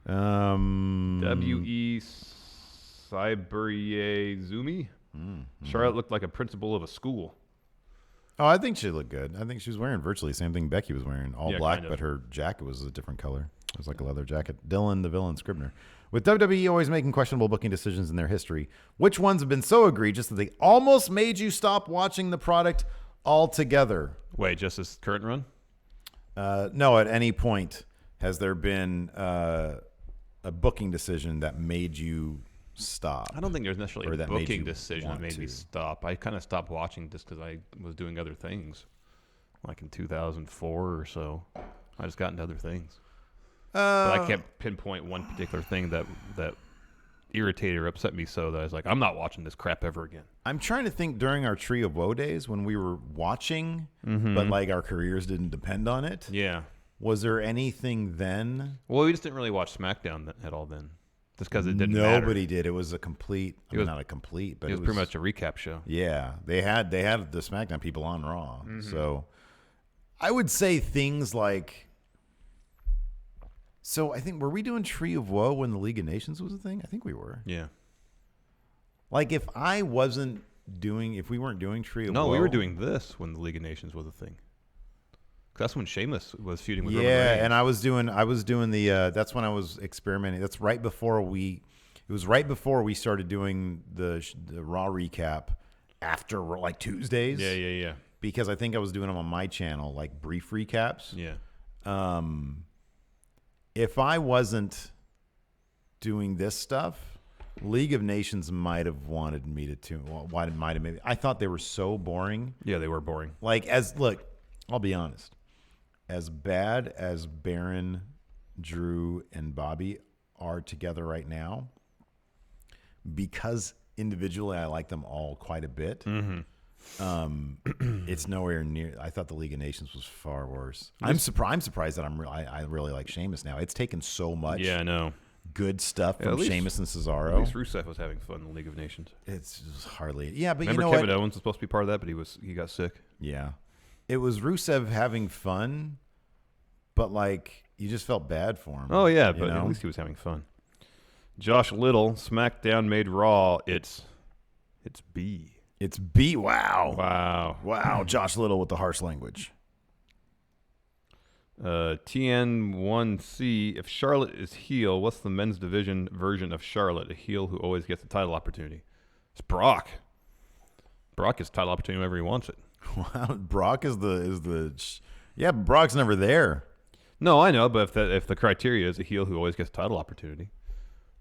W.E. Zumi. Charlotte looked like a principal of a school. Oh, I think she looked good. I think she was wearing virtually the same thing Becky was wearing. All black, kind of. but her jacket was a different color. It was like a leather jacket. Dylan, the villain, Scribner. With WWE always making questionable booking decisions in their history, which ones have been so egregious that they almost made you stop watching the product altogether? Wait, just this current run? No, at any point has there been a booking decision that made you stop? I don't think there's necessarily a booking decision that made me to stop. I kind of stopped watching just because I was doing other things. Like in 2004 or so. I just got into other things. But I can't pinpoint one particular thing that irritated or upset me so that I was like, I'm not watching this crap ever again. I'm trying to think during our Tree of Woe days when we were watching, but like our careers didn't depend on it. Yeah. Was there anything then? Well, we just didn't really watch SmackDown at all then. Just because it didn't matter. Nobody did. It was a complete, not a complete, but it was pretty much a recap show. Yeah. They had the SmackDown people on Raw. So I would say things like, so I think, were we doing Tree of Woe when the League of Nations was a thing? I think we were. Yeah. Like if we weren't doing Tree of Woe. No, we were doing this when the League of Nations was a thing. That's when Sheamus was feuding with Roman Reigns. And I was doing the that's when I was experimenting. That's right before we started doing the Raw recap after like Tuesdays. Yeah. Because I think I was doing them on my channel, like brief recaps. Yeah. If I wasn't doing this stuff, League of Nations might have wanted me to maybe. I thought they were so boring. Yeah, they were boring. Like I'll be honest. As bad as Baron, Drew, and Bobby are together right now, because individually I like them all quite a bit, it's nowhere near. I thought the League of Nations was far worse. I'm surprised that I really like Sheamus now. It's taken so much. Yeah, I know. Good stuff from Sheamus and Cesaro. At least Rusev was having fun in the League of Nations. It's just hardly. Yeah, but remember you know Kevin Owens was supposed to be part of that, but he got sick. Yeah. It was Rusev having fun, but like you just felt bad for him. Oh yeah, but at least he was having fun. Josh Little, SmackDown made Raw. It's B. It's B. Wow. Wow. Josh Little with the harsh language. TN1C. If Charlotte is heel, what's the men's division version of Charlotte? A heel who always gets a title opportunity. It's Brock. Brock gets a title opportunity whenever he wants it. Wow, Brock is the yeah, but Brock's never there. No, I know, but if the criteria is a heel who always gets a title opportunity,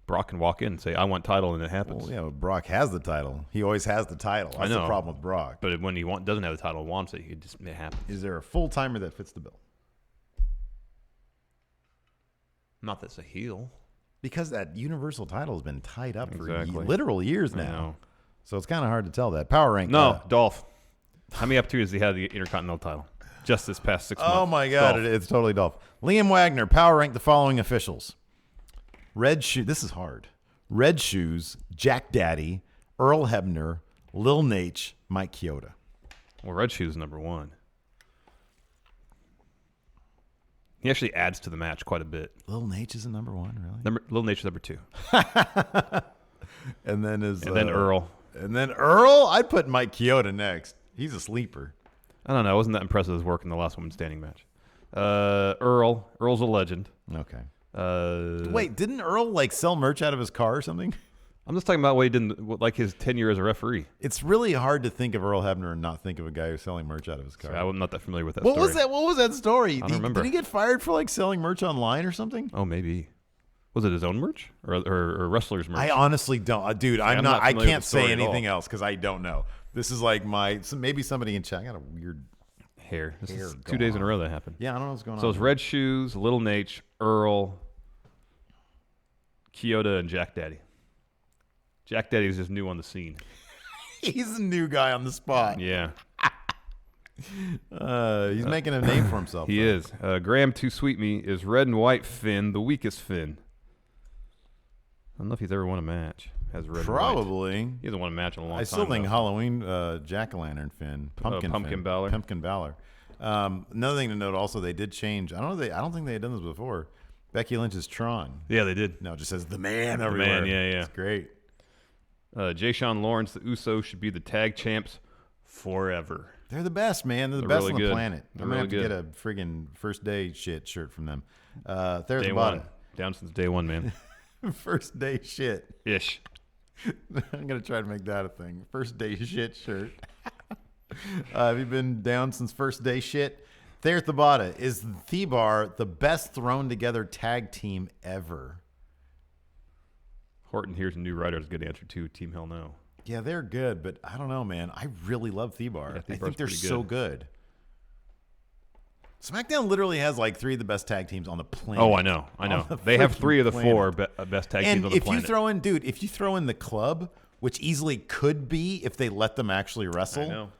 Brock can walk in and say, I want title, and it happens. Well, yeah, but Brock has the title. He always has the title. That's the problem with Brock. But when he doesn't have the title and wants it, it happens. Is there a full-timer that fits the bill? Not that's a heel. Because that Universal title has been tied up for literal years now. So it's kind of hard to tell that. Power rank. No, Dolph. How many opportunities has he had the Intercontinental title? Just this past 6 months. Oh, my God. It's totally Dolph. Liam Wagner, power rank the following officials. Red Shoe. This is hard. Red Shoes, Jack Daddy, Earl Hebner, Lil Nate, Mike Chioda. Well, Red Shoes is number one. He actually adds to the match quite a bit. Lil Nate is a number one, really? Lil Nate's number two. And then Earl. And then Earl? I'd put Mike Chioda next. He's a sleeper. I don't know. I wasn't that impressed with his work in the last woman standing match. Earl's a legend. Okay. Wait, didn't Earl sell merch out of his car or something? I'm just talking about what he did his tenure as a referee. It's really hard to think of Earl Hebner and not think of a guy who's selling merch out of his car. Sorry, I'm not that familiar with that story. What was that story? I don't remember. Did he get fired for selling merch online or something? Oh, maybe. Was it his own merch or wrestlers' merch? I honestly don't. Dude, I can't say anything else because I don't know. This is maybe somebody in chat. I got a weird hair. This Hair is 2 days in a gone. row that happened. Yeah, I don't know what's going on. So it's Red Shoes, Little Nate, Earl, Kyoto, and Jack Daddy. Jack Daddy is just new on the scene. He's a new guy on the spot. Yeah. He's making a name for himself. He is. Graham Too Sweet Me is Red and White Finn, the weakest Finn. I don't know if he's ever won a match. Has red Probably. And white. He hasn't won a match in a long time. I still think though. Halloween Jack-o'-lantern Finn. Pumpkin Finn. Balor. Pumpkin Balor. Another thing to note also, they did change. I don't think they had done this before. Becky Lynch's Tron. Yeah, they did. No, it just says the man The everywhere. man, yeah. It's great. Jay Sean Lawrence, the Usos should be the tag champs forever. They're the best, man. They're the They're best really on the good. planet. They're I'm going to really have to get a friggin' first day shit shirt from them. There's Day one. Down since day one, man. First day shit. Ish. I'm going to try to make that a thing. First day shit shirt. Have you been down since first day shit? There's the Bada. Is T-Bar the best thrown together tag team ever? Horton here's a new writer. Is a good answer too. Team Hell No. Yeah, they're good, but I don't know, man. I really love T-Bar. Yeah, I T-Bar's think they're pretty so good. SmackDown literally has like 3 of the best tag teams on the planet. Oh, I know. They have 3 of the 4 best tag teams on the planet. And if you throw in, dude, if you throw in the club, which easily could be if they let them actually wrestle. I know.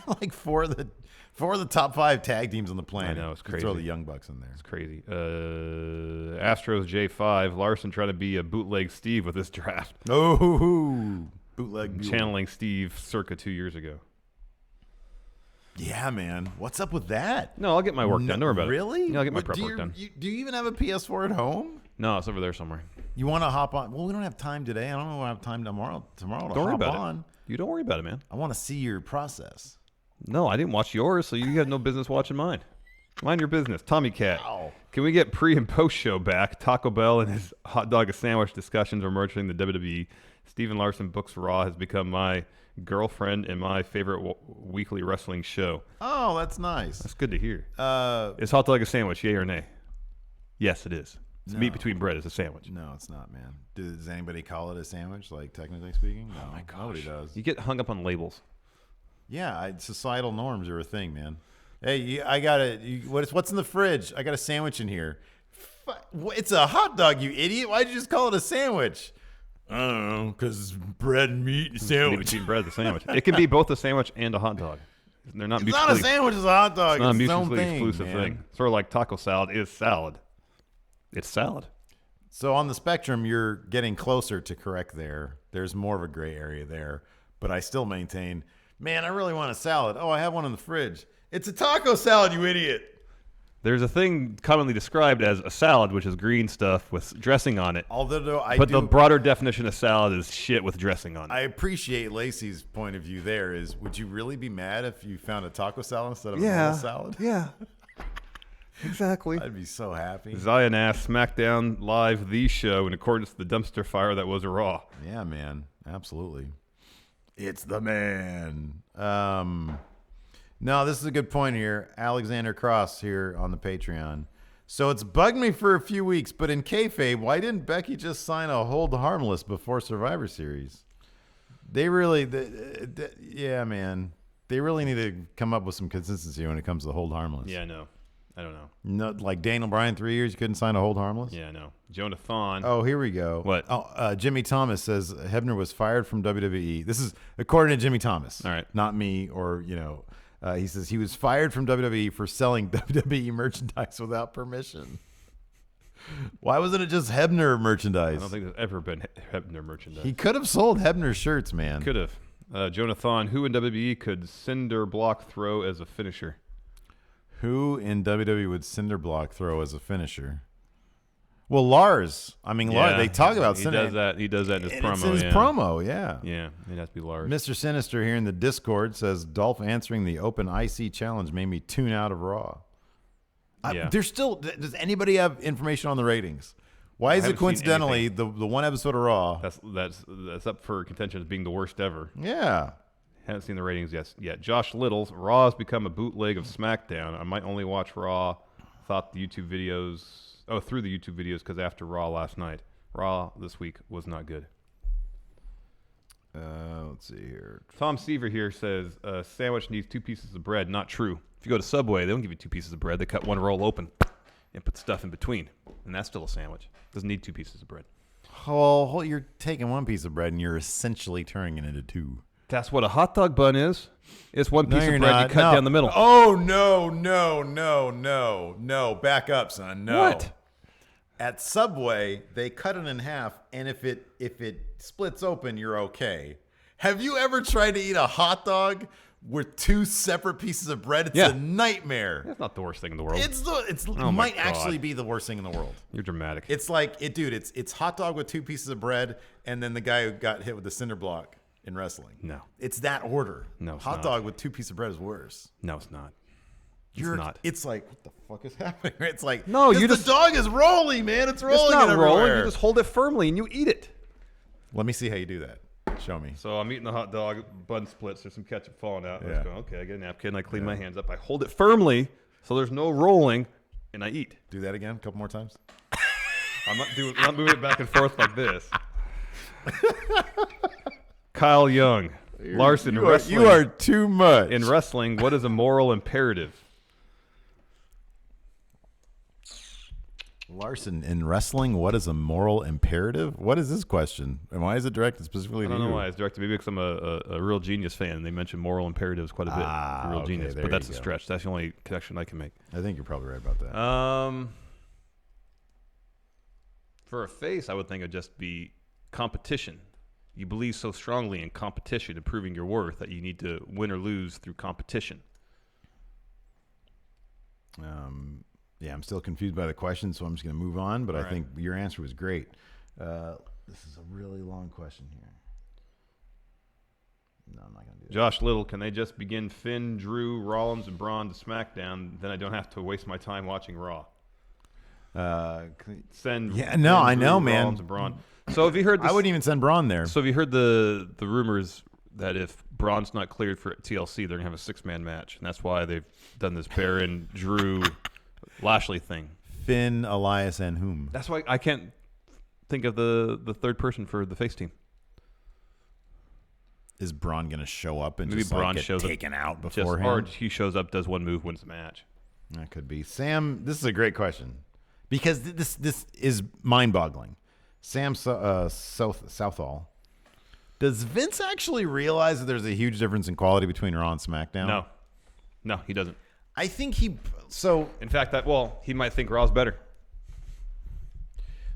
Like 4 of the top 5 tag teams on the planet. I know, it's You crazy. throw the Young Bucks in there. It's crazy. Astros J5. Larson trying to be a bootleg Steve with this draft. Oh, bootleg. Channeling Steve circa 2 years ago. Yeah, man. What's up with that? No, I'll get my work done. Don't worry about really? it. Yeah, I'll get my What, prep work done. Do you even have a PS4 at home? No, it's over there somewhere. You want to hop on? Well, we don't have time today. I don't know if I have time tomorrow to Don't worry hop about on. it. You don't worry about it, man. I want to see your process. No, I didn't watch yours, so you have no business watching mine. Mind your business. Tommy Cat. Ow. Can we get pre- and post-show back? Taco Bell and his hot dog a sandwich discussions are merging the WWE. Steven Larson Books Raw has become my girlfriend and my favorite weekly wrestling show. Oh, that's nice. That's good to hear. Is hot dog a sandwich, yay or nay? Yes, it is. It's meat between bread. It's a sandwich. No, it's not, man. Does anybody call it a sandwich, like technically speaking? No, my gosh. nobody does. You get hung up on labels. Yeah, societal norms are a thing, man. Hey, I got it. What's in the fridge? I got a sandwich in here. It's a hot dog, you idiot. Why'd you just call it a sandwich? I don't know, because bread and meat and sandwich. Meat between bread, the sandwich. It can be both a sandwich and a hot dog. They're not It's mutually. not a sandwich, it's a hot dog. It's not a its own mutually thing, exclusive man. thing. Sort of like taco salad is salad. It's salad. So on the spectrum, you're getting closer to correct there. There's more of a gray area there. But I still maintain, man, I really want a salad. Oh, I have one in the fridge. It's a taco salad, you idiot. There's a thing commonly described as a salad, which is green stuff with dressing on it. Although the broader definition of salad is shit with dressing on it. I appreciate Lacey's point of view there is, would you really be mad if you found a taco salad instead of a normal salad? Yeah. Exactly. I'd be so happy. Zion asked SmackDown Live, the show, in accordance to the dumpster fire that was a Raw. Yeah, man. Absolutely. It's the man. No, this is a good point here. Alexander Cross here on the Patreon. So it's bugged me for a few weeks, but in kayfabe, why didn't Becky just sign a hold harmless before Survivor Series? They really, yeah, man. They really need to come up with some consistency when it comes to hold harmless. Yeah, I know. I don't know. No, like Daniel Bryan, 3 years, you couldn't sign a hold harmless? Yeah, I know. Jonathan. Oh, here we go. What? Oh, Jimmy Thomas says Hebner was fired from WWE. This is according to Jimmy Thomas. All right. Not me or, he says he was fired from WWE for selling WWE merchandise without permission. Why wasn't it just Hebner merchandise? I don't think there's ever been Hebner merchandise. He could have sold Hebner shirts, man. Could have. Jonathan, who in WWE could cinder block throw as a finisher? Who in WWE would cinder block throw as a finisher? Well, Lars. I mean, Lars. They talk about cinder. He does that in his promo. It's in his promo, yeah. Yeah, it has to be Lars. Mr. Sinister here in the Discord says Dolph answering the open IC challenge made me tune out of Raw. Yeah. There's still. Does anybody have information on the ratings? Why is it coincidentally the one episode of Raw? That's up for contention as being the worst ever. Yeah. Haven't seen the ratings yet. Josh Littles, Raw has become a bootleg of SmackDown. I might only watch Raw. Thought the YouTube videos. Through the YouTube videos because after Raw last night, Raw this week was not good. Let's see here. Tom Seaver here says sandwich needs 2 pieces of bread. Not true. If you go to Subway, they don't give you 2 pieces of bread. They cut one roll open and put stuff in between, and that's still a sandwich. Doesn't need 2 pieces of bread. Oh, you're taking 1 piece of bread and you're essentially turning it into 2. That's what a hot dog bun is. It's 1 piece of bread not. you cut down the middle. Oh, no. Back up, son. No. What? At Subway, they cut it in half, and if it splits open, you're okay. Have you ever tried to eat a hot dog with 2 separate pieces of bread? It's a nightmare. That's not the worst thing in the world. It might actually be the worst thing in the world. You're dramatic. It's like, it's hot dog with 2 pieces of bread, and then the guy who got hit with the cinder block in wrestling. No. It's that order. No, it's hot not. dog with 2 pieces of bread is worse. No, it's not. It's like, what the fuck is happening? It's like, no, the dog is rolling, man. It's rolling. It's not everywhere. rolling. You just hold it firmly and you eat it. Let me see how you do that. Show me. So I'm eating the hot dog, bun splits. There's some ketchup falling out. Yeah. I go, okay, I get a napkin. I clean my hands up. I hold it firmly so there's no rolling, and I eat. Do that again, a couple more times. I'm not moving it back and forth like this. Kyle Young, Larson, wrestling. You are too much. In wrestling, what is a moral imperative? Larson, in wrestling, what is a moral imperative? What is this question? And why is it directed specifically to you? I don't know why it's directed. Maybe because I'm a Real Genius fan. They mention moral imperatives quite a bit for Real Genius, but that's a stretch. That's the only connection I can make. I think you're probably right about that. For a face, I would think it'd just be competition. You believe so strongly in competition and proving your worth that you need to win or lose through competition. Yeah, I'm still confused by the question, so I'm just going to move on. But I think your answer was great. This is a really long question here. No, I'm not going to do that. Josh Little, can they just begin Finn, Drew, Rollins, and Braun to SmackDown? Then I don't have to waste my time watching Raw. Send. Yeah, Finn, no, I Drew, know, Rollins, man. and Braun. So have you heard? I wouldn't even send Braun there. So have you heard the rumors that if Braun's not cleared for TLC, they're gonna have a 6-man match, and that's why they've done this Baron, Drew, Lashley thing. Finn, Elias, and whom? That's why I can't think of the third person for the face team. Is Braun going to show up and maybe just Braun get shows taken up, out beforehand? or he shows up, does one move, wins the match. That could be. Sam, this is a great question because this is mind-boggling. Sam Southall. Does Vince actually realize that there's a huge difference in quality between Raw and SmackDown? No, he doesn't. I think he. So in fact, he might think Raw's better.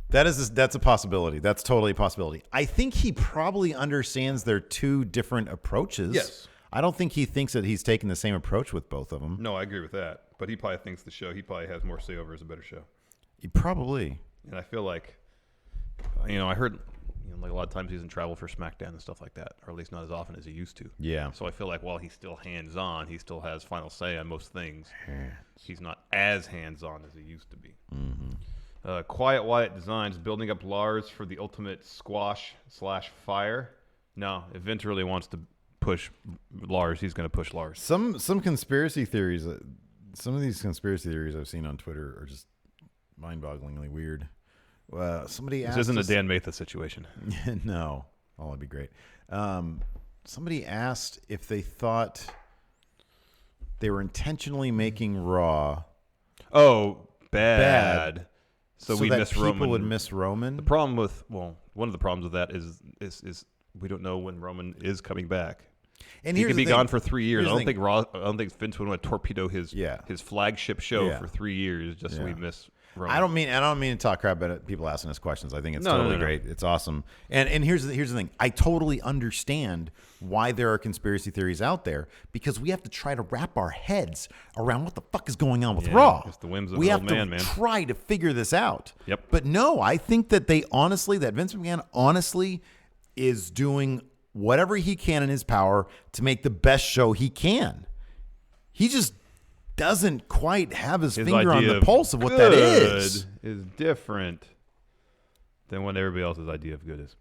That's a possibility. That's totally a possibility. I think he probably understands they're 2 different approaches. Yes. I don't think he thinks that he's taking the same approach with both of them. No, I agree with that. But he probably thinks the show he probably has more say over is a better show. He probably. And I feel like, I heard, like a lot of times he's in travel for SmackDown and stuff like that, or at least not as often as he used to. Yeah. So I feel like while he's still hands-on, he still has final say on most things. He's not as hands-on as he used to be. Mm-hmm. Quiet Wyatt Designs building up Lars for the ultimate squash/fire. No, if Vince really wants to push Lars, he's going to push Lars. Some conspiracy theories. Some of these conspiracy theories I've seen on Twitter are just mind-bogglingly weird. Somebody asked. This isn't a Dan Matha situation. No. Oh, that'd be great. Somebody asked if they thought they were intentionally making Raw. Oh, bad. So we that miss people Roman. would miss Roman. The problem with one of the problems with that is we don't know when Roman is coming back. And he here's could the be thing. gone for 3 years. Here's I the don't think Vince would want to torpedo his flagship show for 3 years just so we miss Roman. I don't mean to talk crap about people asking us questions. I think it's totally great. It's awesome. And here's the thing. I totally understand why there are conspiracy theories out there because we have to try to wrap our heads around what the fuck is going on with Raw. It's the whims of we an have old man, to try to figure this out. Yep. But no, I think that that Vince McMahon honestly is doing whatever he can in his power to make the best show he can. He just doesn't quite have his finger on the pulse of what that is. Is different than what everybody else's idea of good is.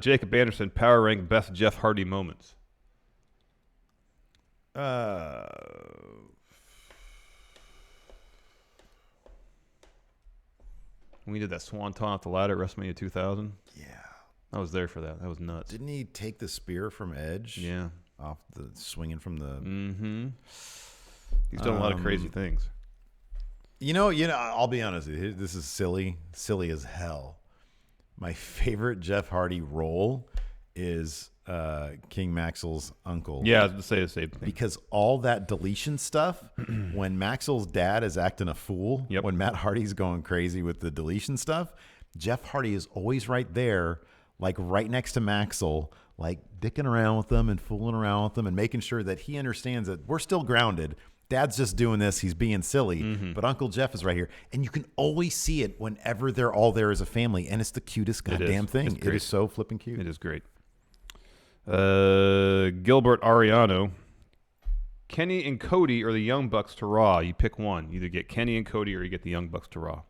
Jacob Anderson, power rank best Jeff Hardy moments. We did that swanton off the ladder at WrestleMania 2000. Yeah. I was there for that. That was nuts. Didn't he take the spear from Edge? Yeah. Off the swinging from the. Mm-hmm. He's done a lot of crazy things. You know. I'll be honest with you. This is silly as hell. My favorite Jeff Hardy role is King Maxwell's uncle. Yeah, I was going to say the same thing. Because all that deletion stuff, when Maxwell's dad is acting a fool, when Matt Hardy's going crazy with the deletion stuff, Jeff Hardy is always right there, like right next to Maxwell, like dicking around with them and fooling around with them and making sure that he understands that we're still grounded. Dad's just doing this. He's being silly. But Uncle Jeff is right here. And you can always see it whenever they're all there as a family. And it's the cutest goddamn thing. It is so flipping cute. It is great. Gilbert Ariano. Kenny and Cody or the Young Bucks to Raw. You pick one. You either get Kenny and Cody or you get the Young Bucks to Raw.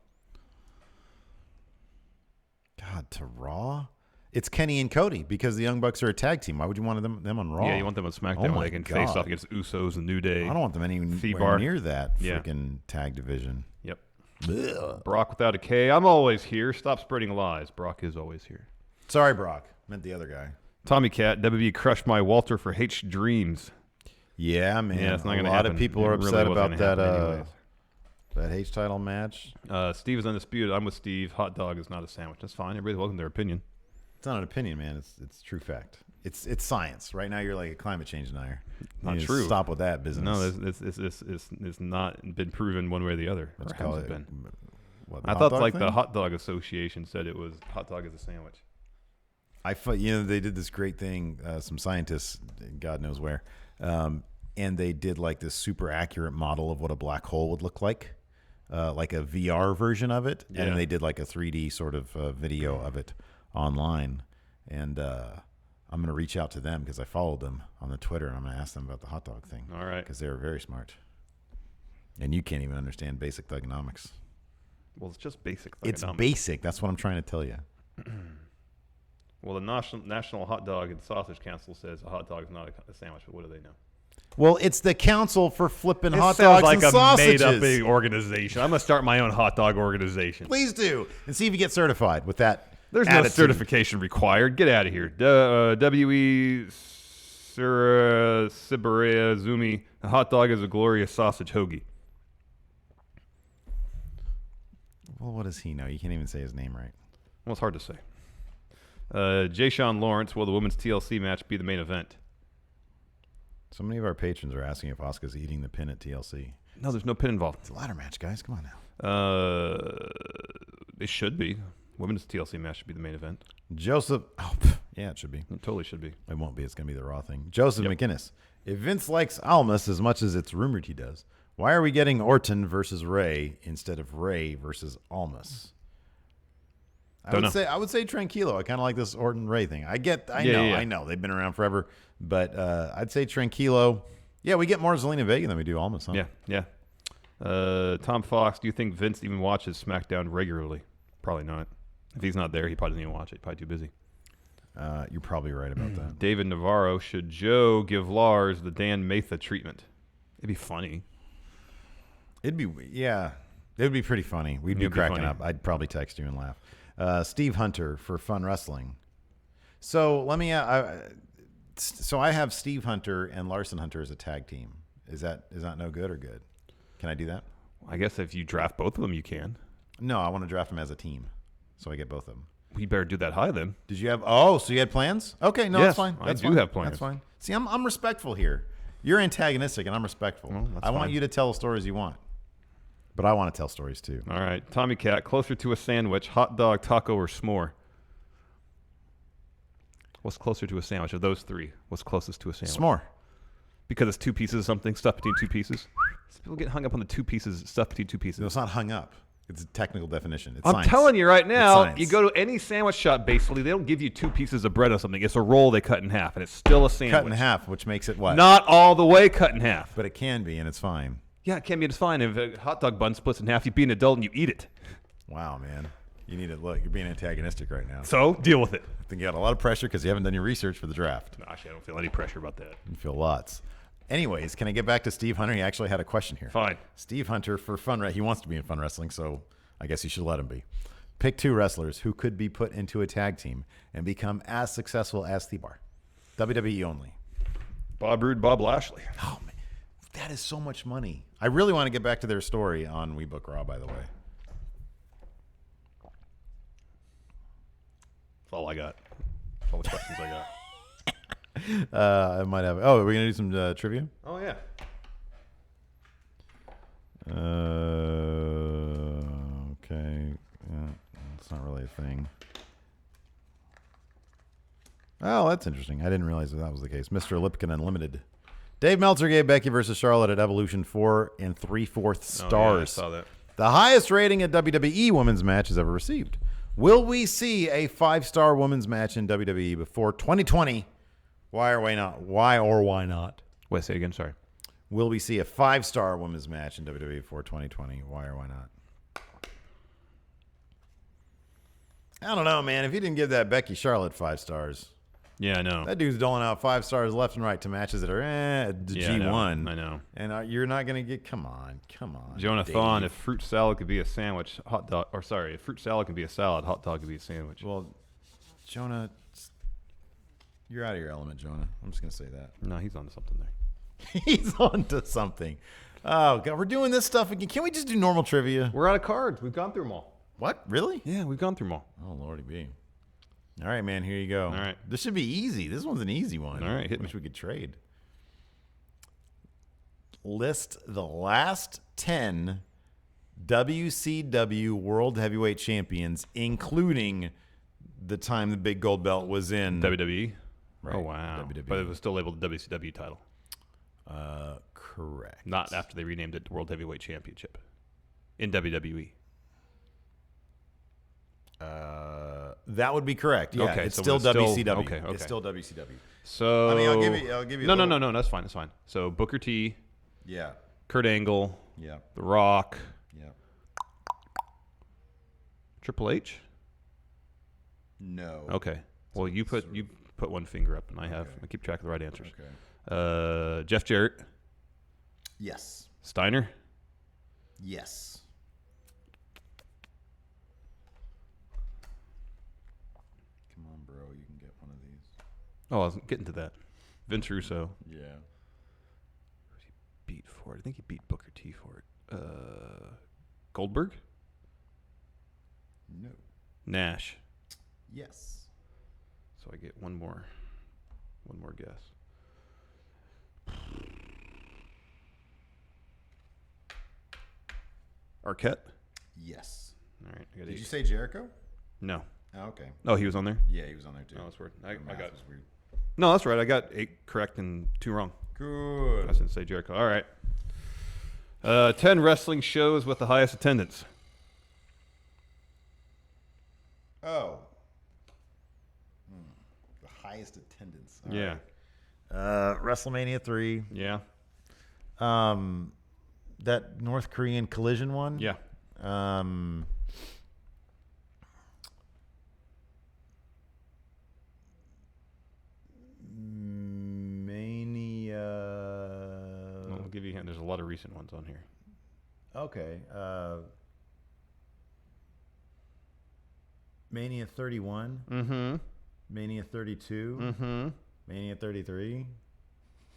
God, to Raw? It's Kenny and Cody because the Young Bucks are a tag team. Why would you want them on Raw? Yeah, you want them on SmackDown where they can face off against the Usos and New Day. I don't want them anywhere near that freaking tag division. Yep. Ugh. Brock without a K. I'm always here. Stop spreading lies. Brock is always here. Sorry, Brock. Meant the other guy. Tommy Cat. WWE crushed my Walter for H Dreams. Yeah, man. Yeah, it's not a lot of people are upset about that H title match. Steve is undisputed. I'm with Steve. Hot dog is not a sandwich. That's fine. Everybody's welcome to their opinion. It's not an opinion, man. It's true fact. It's science. Right now, you're like a climate change denier. Not true. Stop with that business. No, it's not been proven one way or the other. Let's or call has it been. What, I thought like the Hot Dog Association said it was hot dog is a sandwich. They did this great thing. Some scientists, God knows where, and they did like this super accurate model of what a black hole would look like a VR version of it, and they did like a 3D sort of video of it online. And I'm going to reach out to them because I followed them on the Twitter, and I'm going to ask them about the hot dog thing. All right. Because they were very smart. And you can't even understand basic thugonomics. Well, it's just basic thugonomics. It's basic. That's what I'm trying to tell you. Well, the National Hot Dog and Sausage Council says a hot dog is not a sandwich, but what do they know? Well, it's the Council for Flipping Hot Dogs Dogs and and Sausages. Sausages. Sounds like a made-up organization. I'm going to start my own hot dog organization. Please do. And see if you get certified with that. There's attitude. no certification required. Get out of here. WE Siberia Zumi. A hot dog is a glorious sausage hoagie. Well, what does he know? You can't even say his name right. Well, it's hard to say. Jay Sean Lawrence. Will the women's TLC match be the main event? So many of our patrons are asking if Asuka's eating the pin at TLC. No, there's no pin involved. It's a ladder match, guys. Come on now. It should be. Women's TLC match should be the main event. Joseph. Oh, yeah, it should be. It totally should be. It won't be. It's going to be the Raw thing. Joseph McInnes. If Vince likes Almas as much as it's rumored he does, why are we getting Orton versus Ray instead of Ray versus Almas? I would say Tranquilo. I kind of like this Orton Ray thing. I know. They've been around forever. But I'd say Tranquilo. Yeah, we get more Zelina Vega than we do Almas, huh? Yeah. Tom Fox, do you think Vince even watches SmackDown regularly? Probably not. If he's not there, he probably doesn't even watch it. Probably too busy. You're probably right about that. David Navarro, should Joe give Lars the Dan Matha treatment? It'd be funny. It would be pretty funny. We'd be cracking up. I'd probably text you and laugh. Steve Hunter for Fun Wrestling. So let me. So I have Steve Hunter and Larson Hunter as a tag team. Is that no good or good? Can I do that? I guess if you draft both of them, you can. No, I want to draft them as a team, so I get both of them. We better do that high then. Did you have? Oh, so you had plans? Okay, no, that's fine. I do have plans. That's fine. See, I'm respectful here. You're antagonistic, and I'm respectful. Well, I want you to tell the stories you want, but I want to tell stories too. All right, Tommy Cat, closer to a sandwich, hot dog, taco, or s'more? What's closer to a sandwich of those three? What's closest to a sandwich? S'more. Because it's two pieces of something stuffed between two pieces. People get hung up on the two pieces stuffed between two pieces. No, it's not hung up. It's a technical definition. It's I'm science. telling you right now, you go to any sandwich shop, basically, they don't give you two pieces of bread or something. It's a roll they cut in half, and it's still a sandwich. Cut in half, which makes it what? Not all the way cut in half. But it can be, and it's fine. Yeah, it can be. It's fine. If a hot dog bun splits in half, you be an adult and you eat it. Wow, man. You need to look. You're being antagonistic right now. So, deal with it. I think you got a lot of pressure because you haven't done your research for the draft. No, actually, I don't feel any pressure about that. You feel lots. Anyways, can I get back to Steve Hunter? He actually had a question here. Fine. Steve Hunter for Fun Wrestling. He wants to be in Fun Wrestling, so I guess you should let him be. Pick 2 wrestlers who could be put into a tag team and become as successful as T-Bar. WWE only. Bob Roode, Bob Lashley. Oh, man. That is so much money. I really want to get back to their story on We Book Raw, by the way. That's all I got. That's all the questions I got. I might have. Oh, are we going to do some trivia? Oh, yeah. Okay. Yeah, it's not really a thing. Oh, that's interesting. I didn't realize that was the case. Mr. Lipkin Unlimited. Dave Meltzer gave Becky versus Charlotte at Evolution 4 and 3/4 stars. Oh, yeah, I saw that. The highest rating a WWE women's match has ever received. Will we see a 5-star women's match in WWE before 2020? Why or why not? Why or why not? Wait, say it again. Sorry. Will we see a 5-star women's match in WWE before 2020? Why or why not? I don't know, man. If you didn't give that Becky Charlotte 5 stars. Yeah, I know. That dude's doling out 5 stars left and right to matches that are G1. I know. And you're not going to get, come on. Jonah Dave. Thon, if fruit salad could be a sandwich, if fruit salad can be a salad, hot dog could be a sandwich. Well, Jonah, you're out of your element, Jonah. I'm just going to say that. No, he's on to something there. He's on to something. Oh, God, we're doing this stuff again. Can't we just do normal trivia? We're out of cards. We've gone through them all. What? Really? Yeah, we've gone through them all. Oh, Lordy B. All right, man, here you go. All right. This should be easy. This one's an easy one. All right, hit me. Wish we could trade. List the last 10 WCW World Heavyweight Champions, including the time the big gold belt was in WWE? Right. Oh, wow. WWE. But it was still labeled the WCW title. Correct. Not after they renamed it World Heavyweight Championship in WWE. That would be correct. Yeah, okay, it's so still it's still- WCW. okay. It's still WCW. So I mean, I'll give you. No. That's fine. That's fine. So Booker T. Yeah. Kurt Angle. Yeah. The Rock. Yeah. Triple H. No. Okay. Well, you put one finger up, and I keep track of the right answers. Okay. Jeff Jarrett. Yes. Steiner. Yes. Come on, bro. You can get one of these. Oh, I was getting to that. Vince Russo. Yeah. Who's he beat for it? I think he beat Booker T for it. Goldberg. No. Nash. Yes. So I get one more guess. Arquette. Yes. All right. Did you say Jericho? No. Oh, okay. Oh, he was on there? Yeah, he was on there too. Oh, that's weird. I Math got was weird. No, that's right. I got 8 correct and 2 wrong. Good. I didn't say Jericho. All right. 10 wrestling shows with the highest attendance. Oh. The highest attendance. All yeah. right. WrestleMania 3. Yeah. That North Korean collision one. Yeah. Mania. I'll give you a hint. There's a lot of recent ones on here. Okay. Mania 31. Mm-hmm. Mania 32. Mm-hmm. Mania 33.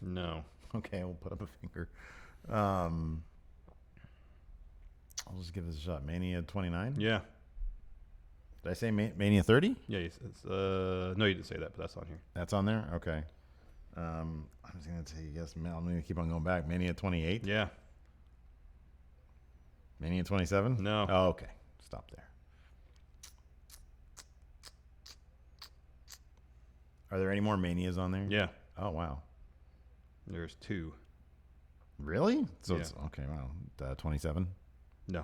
No. Okay, we'll put up a finger. I'll just give this a shot. Mania 29? Yeah. Did I say Mania 30? Yeah. No, you didn't say that, but that's on here. That's on there? Okay. I'm just going to say yes. I'm going to keep on going back. Mania 28? Yeah. Mania 27? No. Oh, okay. Stop there. Are there any more Manias on there? Yeah. Oh, wow. There's 2. Really? So Yeah. it's okay. Wow. 27. No.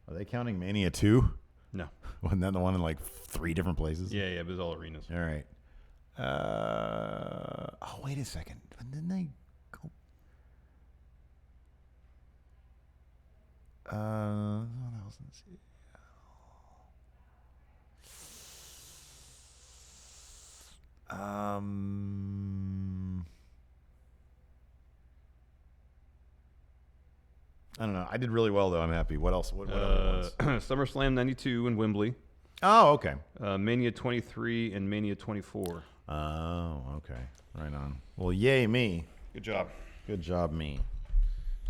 Are they counting Mania 2? No. Wasn't that the one in like 3 different places? Yeah, it was all arenas. All right. Oh, wait a second. Didn't they go? What else? Let's see. I don't know. I did really well, though. I'm happy. What else? What other ones? SummerSlam 92 in Wembley. Oh, okay. Mania 23 and Mania 24. Oh, okay. Right on. Well, yay me. Good job. Good job, me.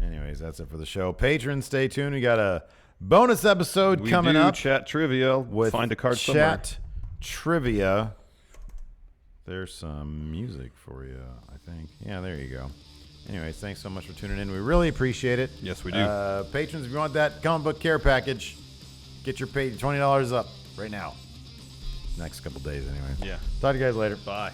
Anyways, that's it for the show. Patrons, stay tuned. We got a bonus episode coming up. Chat trivia. With Find a card somewhere. Chat trivia. There's some music for you, I think. Yeah, there you go. Anyways, thanks so much for tuning in. We really appreciate it. Yes, we do. Patrons, if you want that comic book care package, get your pay $20 up right now. Next couple days, anyway. Yeah. Talk to you guys later. Bye.